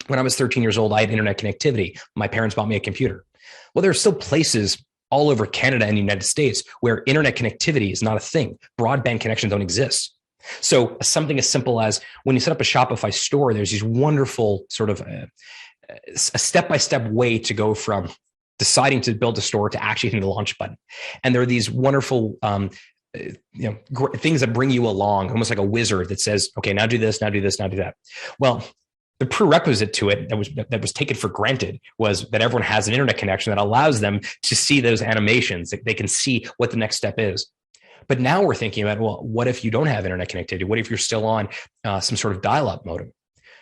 when I was 13 years old, I had internet connectivity. My parents bought me a computer. Well, there are still places all over Canada and the United States where internet connectivity is not a thing. Broadband connections don't exist. So something as simple as when you set up a Shopify store, there's these wonderful sort of a step-by-step way to go from deciding to build a store to actually hitting the launch button. And there are these wonderful things that bring you along, almost like a wizard that says, okay, now do this, now do this, now do that. Well, the prerequisite to it that was taken for granted was that everyone has an internet connection that allows them to see those animations. They can see what the next step is. But now we're thinking about, well, what if you don't have internet connectivity? What if you're still on some sort of dial-up modem?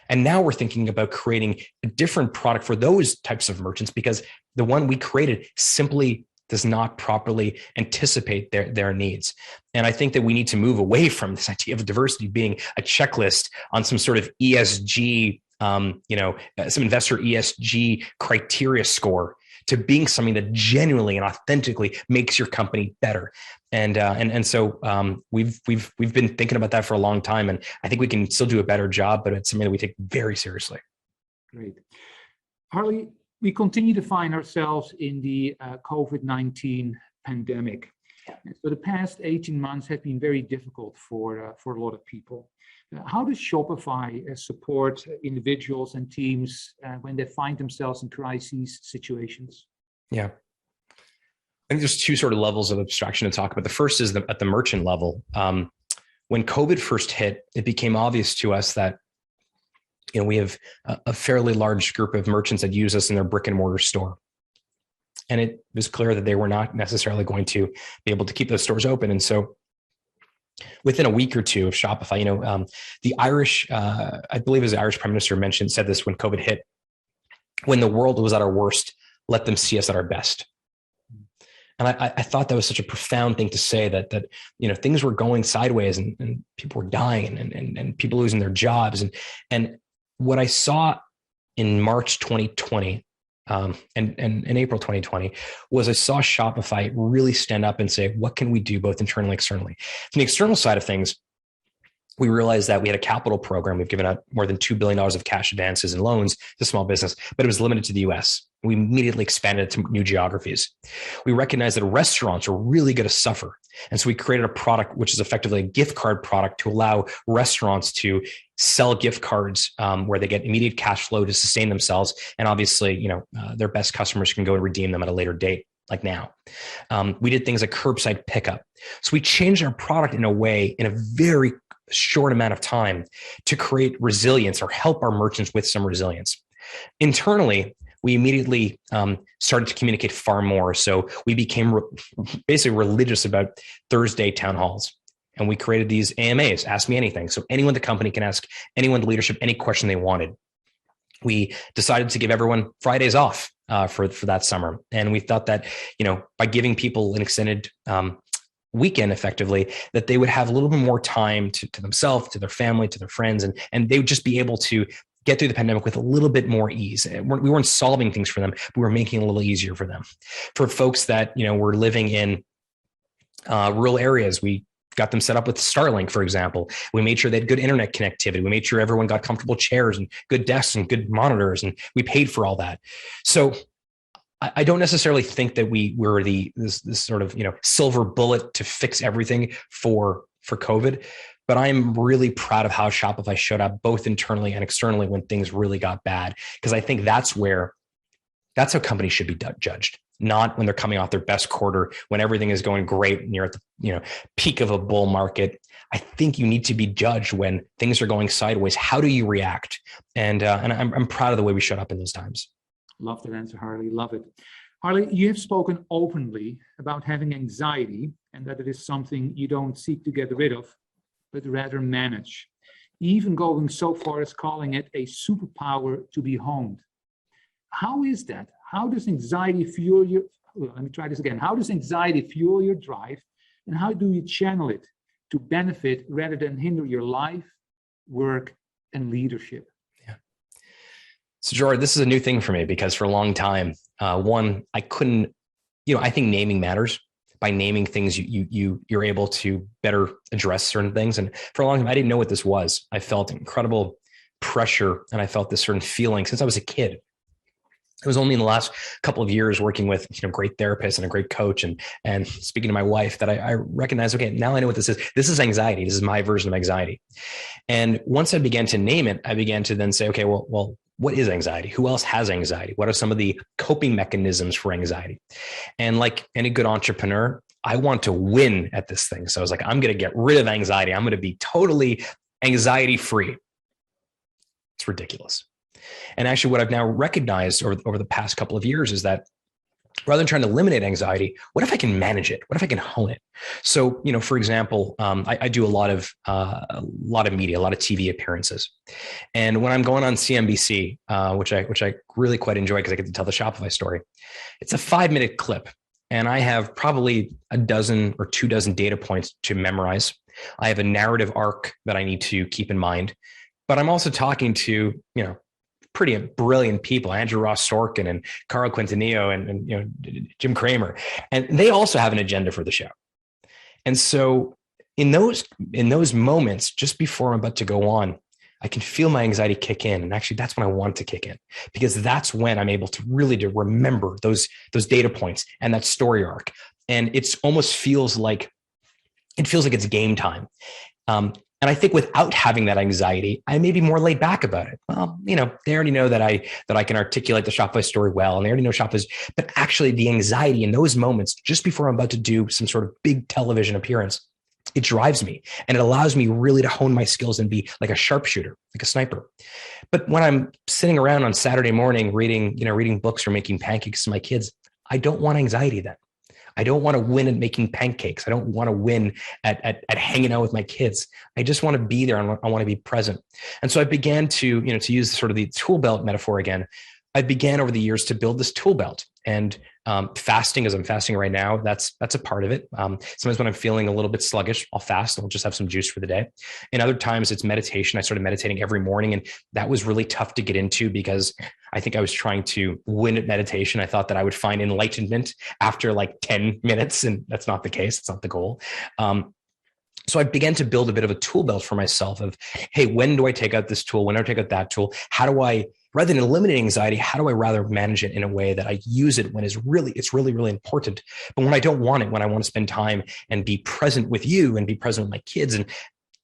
And now we're thinking about creating a different product for those types of merchants, because the one we created simply does not properly anticipate their needs. And I think that we need to move away from this idea of diversity being a checklist on some sort of ESG, some investor ESG criteria score, to being something that genuinely and authentically makes your company better. And so we've been thinking about that for a long time, and I think we can still do a better job, but it's something that we take very seriously. Great. Harley, we continue to find ourselves in the COVID-19 pandemic. So the past 18 months have been very difficult for a lot of people. How does Shopify support individuals and teams when they find themselves in crisis situations? Yeah. I think there's two sort of levels of abstraction to talk about. The first is at the merchant level. When COVID first hit, it became obvious to us that we have a fairly large group of merchants that use us in their brick and mortar store. And it was clear that they were not necessarily going to be able to keep those stores open. And so within a week or two of Shopify, the Irish, I believe it was the Irish Prime Minister said this when COVID hit: when the world was at our worst, let them see us at our best. And I thought that was such a profound thing to say, that things were going sideways and people were dying and people losing their jobs. And what I saw in March 2020 and in April 2020 was I saw Shopify really stand up and say, what can we do both internally and externally? From the external side of things, we realized that we had a capital program. We've given out more than $2 billion of cash advances and loans to small business, but it was limited to the US. We immediately expanded it to new geographies. We recognized that restaurants are really going to suffer. And so we created a product which is effectively a gift card product to allow restaurants to sell gift cards where they get immediate cash flow to sustain themselves. And obviously, their best customers can go and redeem them at a later date, like now. We did things like curbside pickup. So we changed our product in a way, in a very short amount of time, to create resilience or help our merchants with some resilience. Internally, we immediately started to communicate far more. So we became basically religious about Thursday town halls. And we created these AMAs, Ask Me Anything. So anyone in the company can ask anyone in leadership any question they wanted. We decided to give everyone Fridays off for that summer. And we thought that, by giving people an extended weekend effectively, that they would have a little bit more time to themselves, to their family, to their friends, and they would just be able to get through the pandemic with a little bit more ease. We weren't solving things for them, but we were making it a little easier for them. For folks that, were living in rural areas, we got them set up with Starlink, for example. We made sure they had good internet connectivity. We made sure everyone got comfortable chairs and good desks and good monitors, and we paid for all that. So I don't necessarily think that we were this sort of, silver bullet to fix everything for COVID. But I'm really proud of how Shopify showed up both internally and externally when things really got bad, because I think that's how companies should be judged, not when they're coming off their best quarter, when everything is going great and you're at the peak of a bull market. I think you need to be judged when things are going sideways. How do you react? And I'm proud of the way we showed up in those times. Love that answer, Harley. Love it. Harley, you have spoken openly about having anxiety and that it is something you don't seek to get rid of, but rather manage, even going so far as calling it a superpower to be honed. How is that? How does anxiety fuel your, let me try this again. How does anxiety fuel your drive, and how do you channel it to benefit rather than hinder your life, work, and leadership? Yeah. So Gerard, this is a new thing for me, because for a long time, I couldn't, I think naming matters. By naming things, you're able to better address certain things. And for a long time, I didn't know what this was. I felt incredible pressure, and I felt this certain feeling since I was a kid. It was only in the last couple of years working with great therapists and a great coach and speaking to my wife that I recognized, okay, now I know what this is. This is anxiety. This is my version of anxiety. And once I began to name it, I began to then say, okay, well, what is anxiety? Who else has anxiety? What are some of the coping mechanisms for anxiety? And like any good entrepreneur, I want to win at this thing. So I was like, I'm going to get rid of anxiety. I'm going to be totally anxiety free. It's ridiculous. And actually what I've now recognized over the past couple of years is that rather than trying to eliminate anxiety, what if I can manage it? What if I can hone it? So, for example, I do a lot of media, a lot of TV appearances. And when I'm going on CNBC, which I really quite enjoy because I get to tell the Shopify story, it's a 5-minute clip. And I have probably a dozen or 24 data points to memorize. I have a narrative arc that I need to keep in mind, but I'm also talking to, pretty brilliant people, Andrew Ross Sorkin and Carl Quintanillo and Jim Cramer, and they also have an agenda for the show. And so in those moments, just before I'm about to go on, I can feel my anxiety kick in. And actually that's when I want it to kick in, because that's when I'm able to really remember those data points and that story arc. And it's almost feels like it's game time. And I think without having that anxiety, I may be more laid back about it. Well, they already know that I can articulate the Shopify story well, and they already know Shopify. But actually, the anxiety in those moments, just before I'm about to do some sort of big television appearance, it drives me, and it allows me really to hone my skills and be like a sharpshooter, like a sniper. But when I'm sitting around on Saturday morning reading books or making pancakes to my kids, I don't want anxiety then. I don't want to win at making pancakes. I don't want to win at hanging out with my kids. I just want to be there, and I want to be present. And so I began to use sort of the tool belt metaphor again. I began over the years to build this tool belt, and fasting, as I'm fasting right now, that's a part of it. Sometimes when I'm feeling a little bit sluggish, I'll fast and I'll just have some juice for the day. And other times it's meditation. I started meditating every morning, and that was really tough to get into because I think I was trying to win at meditation. I thought that I would find enlightenment after like 10 minutes, and that's not the case. It's not the goal. So I began to build a bit of a tool belt for myself of, hey, when do I take out this tool? When do I take out that tool? How do I, rather than eliminating anxiety, how do I rather manage it in a way that I use it when it's really, really important? But when I don't want it, when I want to spend time and be present with you and be present with my kids, and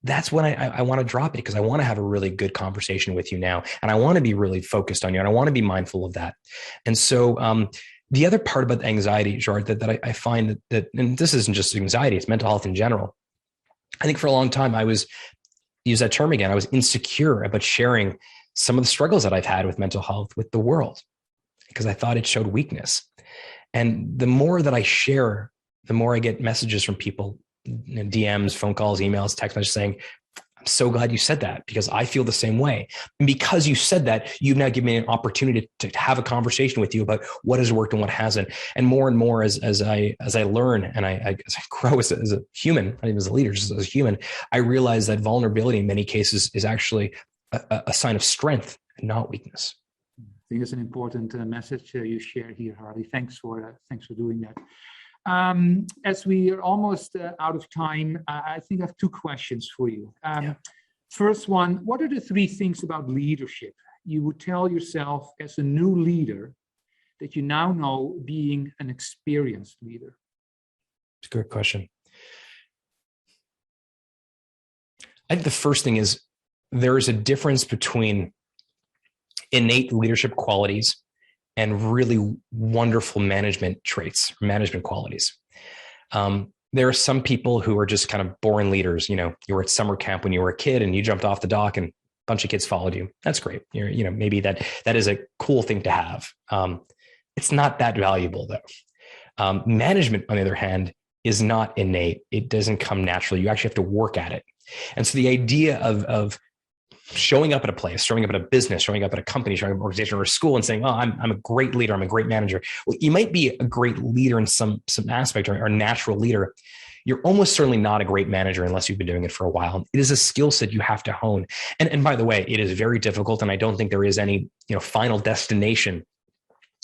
that's when I want to drop it, because I want to have a really good conversation with you now. And I want to be really focused on you, and I want to be mindful of that. And so the other part about anxiety, Gerard, that I find that, and this isn't just anxiety, it's mental health in general. I think for a long time, use that term again, I was insecure about sharing some of the struggles that I've had with mental health with the world, because I thought it showed weakness. And the more that I share, the more I get messages from people, DMs, phone calls, emails, text messages saying, I'm so glad you said that, because I feel the same way. And because you said that, you've now given me an opportunity to have a conversation with you about what has worked and what hasn't. And more as I learn and as I grow as a human, not even as a leader, just as a human, I realize that vulnerability in many cases is actually a sign of strength and not weakness. I think it's an important message you share here, Harley. Thanks for doing that. As we are almost out of time, I think I have 2 questions for you. First one, what are the 3 things about leadership you would tell yourself as a new leader that you now know being an experienced leader? It's a good question. I think the first thing is there is a difference between innate leadership qualities and really wonderful management traits, management qualities. There are some people who are just kind of born leaders. You were at summer camp when you were a kid and you jumped off the dock and a bunch of kids followed you. That's great. Maybe that is a cool thing to have. It's not that valuable though. Management, on the other hand, is not innate. It doesn't come naturally. You actually have to work at it. And so the idea of showing up at a place, showing up at a business, showing up at a company, showing up at an organization or a school and saying, oh, I'm a great leader, I'm a great manager. Well, you might be a great leader in some aspect or a natural leader. You're almost certainly not a great manager unless you've been doing it for a while. It is a skill set you have to hone. And by the way, it is very difficult. And I don't think there is any final destination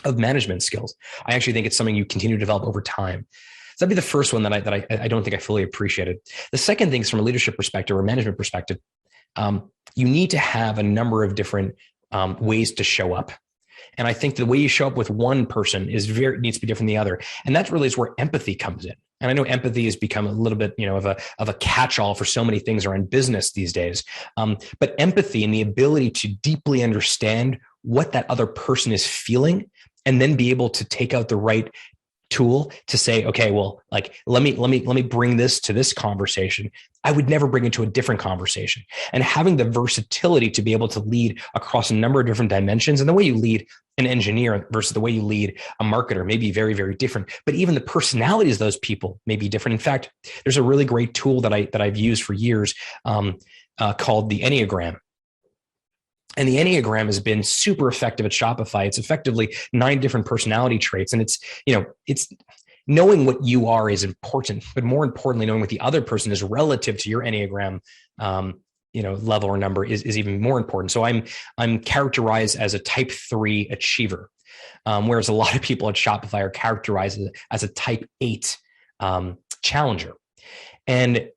of management skills. I actually think it's something you continue to develop over time. So that'd be the first one that I don't think I fully appreciated. The second thing is from a leadership perspective or management perspective, you need to have a number of different ways to show up. And I think the way you show up with one person needs to be different than the other. And that really is where empathy comes in. And I know empathy has become a little bit, of a catch-all for so many things around business these days. But empathy and the ability to deeply understand what that other person is feeling and then be able to take out the right tool to say, okay, well, like, let me bring this to this conversation. I would never bring it to a different conversation. And having the versatility to be able to lead across a number of different dimensions, and the way you lead an engineer versus the way you lead a marketer may be very, very different, but even the personalities of those people may be different. In fact, there's a really great tool that I've used for years called the Enneagram. And the Enneagram has been super effective at Shopify. It's effectively 9 different personality traits. And it's knowing what you are is important, but more importantly, knowing what the other person is relative to your Enneagram, level or number is even more important. So I'm characterized as a type 3 achiever, whereas a lot of people at Shopify are characterized as a type 8 challenger. And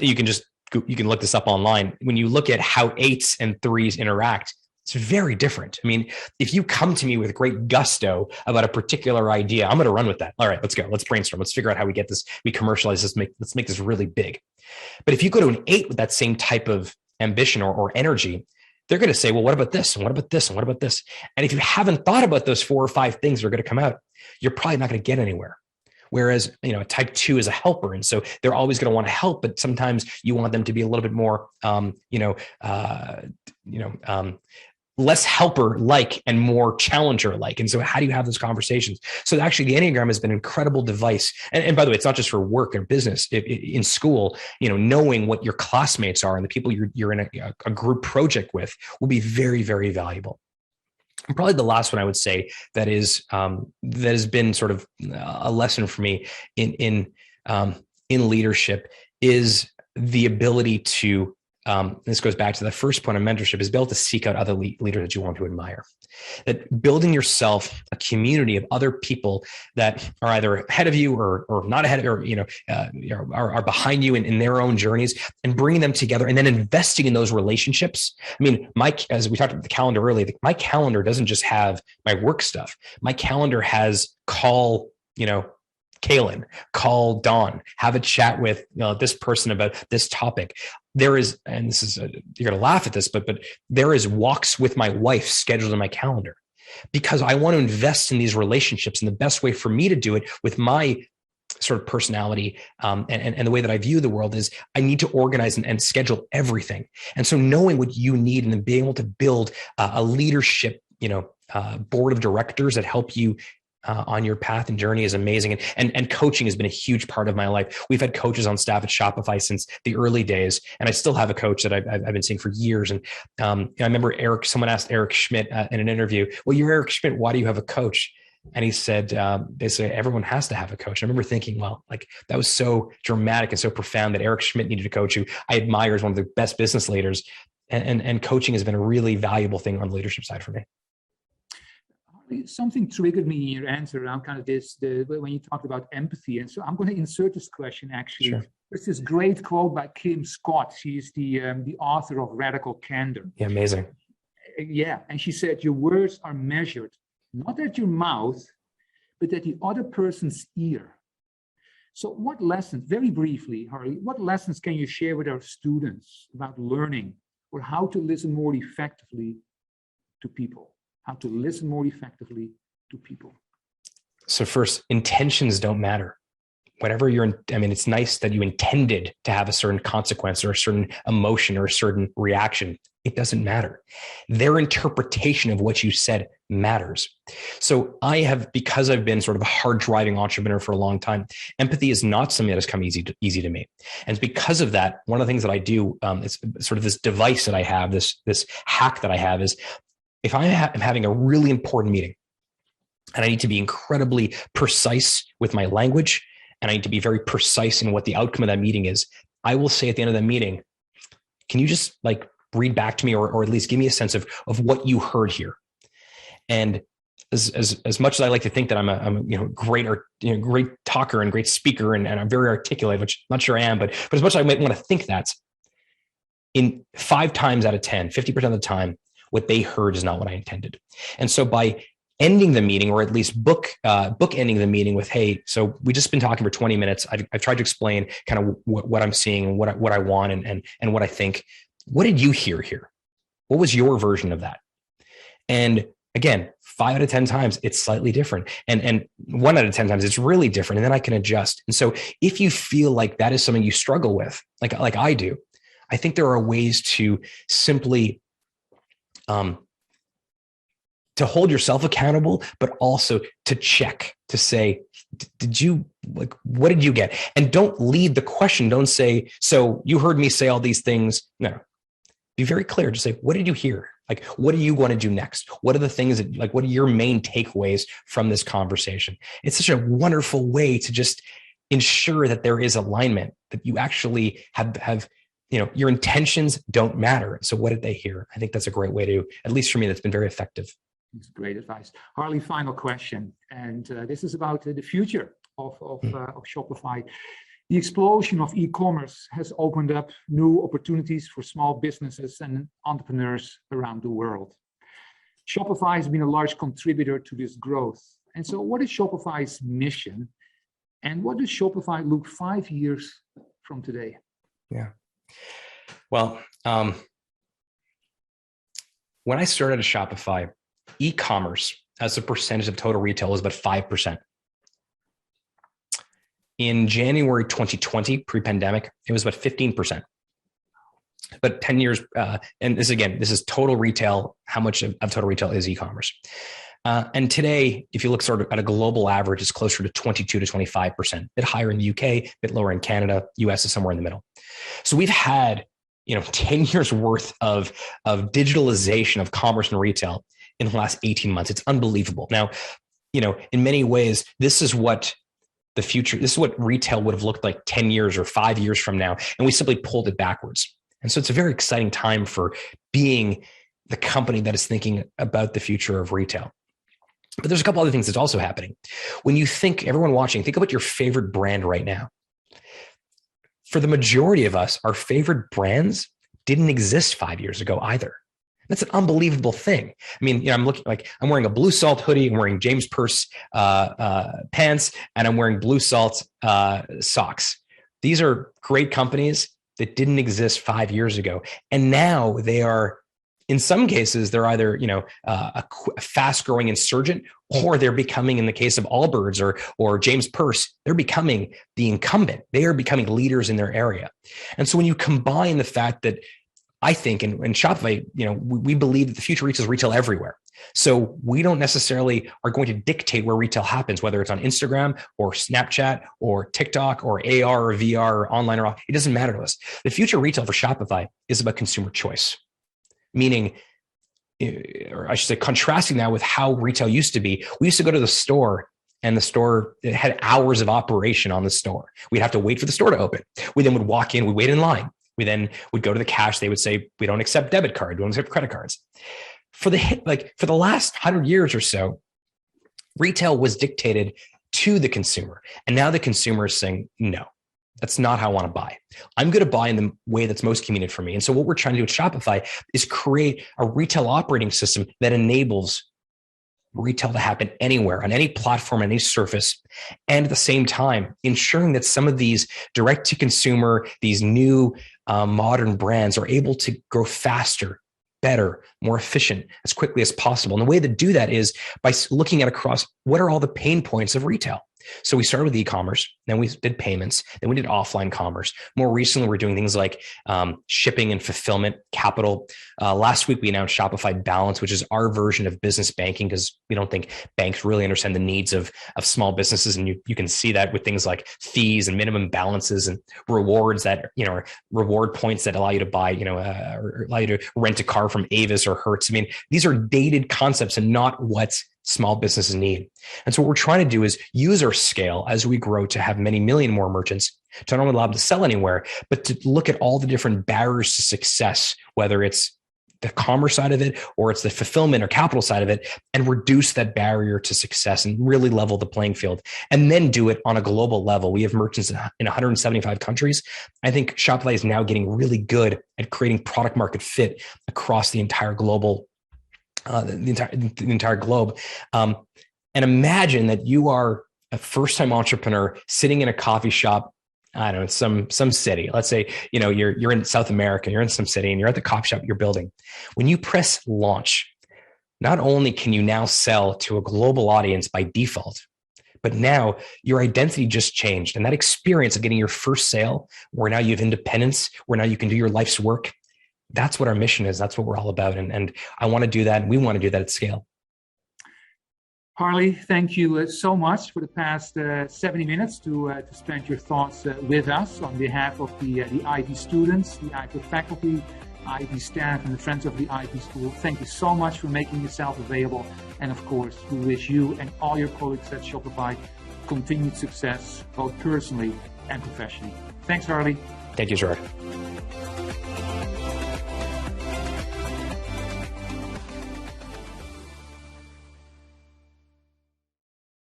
you can look this up online. When you look at how 8s and 3s interact, it's very different. I mean, if you come to me with great gusto about a particular idea, I'm going to run with that. All right, let's go. Let's brainstorm. Let's figure out how we get this, we commercialize this, let's make this really big. But if you go to an 8 with that same type of ambition or energy, they're going to say, well, what about this? And what about this? And what about this? And if you haven't thought about those 4 or 5 things that are going to come out, you're probably not going to get anywhere. Whereas, type 2 is a helper. And so they're always going to want to help, but sometimes you want them to be a little bit more, less helper-like and more challenger-like. And so how do you have those conversations? So actually the Enneagram has been an incredible device. And by the way, it's not just for work and business. In school, knowing what your classmates are and the people you're in a group project with will be very, very valuable. And probably the last one I would say that has been sort of a lesson for me in leadership is the ability to, this goes back to the first point of mentorship, is be able to seek out other leaders that you want to admire. That building yourself a community of other people that are either ahead of you or not ahead of you, are behind you in their own journeys, and bringing them together and then investing in those relationships. I mean, as we talked about the calendar earlier, my calendar doesn't just have my work stuff. My calendar has call Kaylin, call Dawn, have a chat with this person about this topic. There is, and this is, you're going to laugh at this, but there is walks with my wife scheduled in my calendar because I want to invest in these relationships. And the best way for me to do it with my sort of personality and the way that I view the world is I need to organize and schedule everything. And so knowing what you need and then being able to build a leadership, board of directors that help you on your path and journey is amazing. And coaching has been a huge part of my life. We've had coaches on staff at Shopify since the early days. And I still have a coach that I've been seeing for years. And I remember someone asked Eric Schmidt in an interview, well, you're Eric Schmidt, why do you have a coach? And he said, basically, everyone has to have a coach. I remember thinking, well, like that was so dramatic and so profound that Eric Schmidt needed a coach who I admire as one of the best business leaders. And coaching has been a really valuable thing on the leadership side for me. Something triggered me in your answer around kind of when you talked about empathy. And so I'm going to insert this question actually. Sure. There's this great quote by Kim Scott. She's the author of Radical Candor. Yeah, amazing. Yeah. And she said, your words are measured, not at your mouth, but at the other person's ear. So what lessons, very briefly, Harley, what lessons can you share with our students about learning or how to listen more effectively to people? How to listen more effectively to people? So first, intentions don't matter. Whatever it's nice that you intended to have a certain consequence or a certain emotion or a certain reaction. It doesn't matter. Their interpretation of what you said matters. So because I've been sort of a hard driving entrepreneur for a long time, empathy is not something that has come easy to me. And because of that, one of the things that I do, it's sort of this device that I have, this hack that I have is, if I'm having a really important meeting and I need to be incredibly precise with my language and I need to be very precise in what the outcome of that meeting is, I will say at the end of the meeting, can you just like read back to me or at least give me a sense of what you heard here? And as much as I like to think that I'm a great talker and great speaker and I'm very articulate, which I'm not sure I am, but as much as I might want to think that, in 5 times out of 10, 50% of the time, what they heard is not what I intended. And so by ending the meeting, or at least book ending the meeting with, hey, so we just been talking for 20 minutes. I've tried to explain kind of what I'm seeing and what I want and what I think. What did you hear here? What was your version of that? And Again, 5 out of 10 times it's slightly different. And 1 out of 10 times it's really different. And then I can adjust. And so if you feel like that is something you struggle with, like I do, I think there are ways to simply to hold yourself accountable, but also to check, to say, what did you get? And don't lead the question. Don't say, so you heard me say all these things. No, be very clear. Just say, what did you hear? Like, what do you want to do next? What are the things that, like, what are your main takeaways from this conversation? It's such a wonderful way to just ensure that there is alignment, that you actually have, your intentions don't matter. So what did they hear? I think that's a great way to, at least for me, that's been very effective. That's great advice. Harley, final question. And this is about the future of Shopify. The explosion of e-commerce has opened up new opportunities for small businesses and entrepreneurs around the world. Shopify has been a large contributor to this growth. And so what is Shopify's mission? And what does Shopify look 5 years from today? Yeah. Well, when I started at Shopify, e-commerce as a percentage of total retail was about 5%. In January 2020, pre-pandemic, it was about 15%. But 10 years, and this is total retail. How much of total retail is e-commerce? And today, if you look sort of at a global average, it's closer to 22 to 25%, a bit higher in the UK, a bit lower in Canada. US is somewhere in the middle. So we've had 10 years worth of digitalization of commerce and retail in the last 18 months. It's unbelievable. Now, in many ways, this is what the future, this is what retail would have looked like 10 years or 5 years from now. And we simply pulled it backwards. And so it's a very exciting time for being the company that is thinking about the future of retail. But there's a couple other things that's also happening. When you think, everyone watching, think about your favorite brand right now. For the majority of us, our favorite brands didn't exist 5 years ago either. That's an unbelievable thing. I mean, I'm looking like I'm wearing a Blue Salt hoodie, I'm wearing James Purse pants, and I'm wearing Blue Salt socks. These are great companies that didn't exist 5 years ago, and now they are. In some cases, they're either a fast-growing insurgent, or they're becoming, in the case of Allbirds or James Purse, they're becoming the incumbent. They are becoming leaders in their area. And so when you combine the fact that I think in Shopify, we believe that the future reaches retail everywhere. So we don't necessarily are going to dictate where retail happens, whether it's on Instagram or Snapchat or TikTok or AR or VR or online or off. It doesn't matter to us. The future retail for Shopify is about consumer choice, meaning, or I should say, contrasting that with how retail used to be. We used to go to the store, and the store, it had hours of operation on the store. We'd have to wait for the store to open. We then would walk in, we wait in line. We then would go to the cash. They would say, we don't accept debit card. We don't accept credit cards. For the last 100 years or so, retail was dictated to the consumer. And now the consumer is saying, no, that's not how I want to buy. I'm going to buy in the way that's most convenient for me. And so what we're trying to do at Shopify is create a retail operating system that enables retail to happen anywhere, on any platform, any surface, and at the same time, ensuring that some of these direct to consumer, these new modern brands are able to grow faster, better, more efficient, as quickly as possible. And the way to do that is by looking at across what are all the pain points of retail. So we started with e-commerce, then we did payments, then we did offline commerce. More recently, we're doing things like shipping and fulfillment, capital. Last week, we announced Shopify Balance, which is our version of business banking, because we don't think banks really understand the needs of small businesses. And you can see that with things like fees and minimum balances and rewards that, reward points that allow you to buy, or allow you to rent a car from Avis or Hertz. I mean, these are dated concepts and not what small businesses need. And so what we're trying to do is use our scale as we grow to have many million more merchants to not only allow them to sell anywhere, but to look at all the different barriers to success, whether it's the commerce side of it or it's the fulfillment or capital side of it, and reduce that barrier to success and really level the playing field, and then do it on a global level. We have merchants in 175 countries. I think Shopify is now getting really good at creating product market fit across the entire global the entire globe. And imagine that you are a first-time entrepreneur sitting in a coffee shop, I don't know, some city. Let's say, you're in South America, you're in some city and you're at the coffee shop you're building. When you press launch, not only can you now sell to a global audience by default, but now your identity just changed. And that experience of getting your first sale, where now you have independence, where now you can do your life's work, that's what our mission is. That's what we're all about. And I want to do that. And we want to do that at scale. Harley, thank you so much for the past 70 minutes to spend your thoughts with us on behalf of the Ivey students, the Ivey faculty, Ivey staff, and the Friends of the Ivey School. Thank you so much for making yourself available. And of course, we wish you and all your colleagues at Shopify continued success, both personally and professionally. Thanks, Harley. Thank you, Gerard.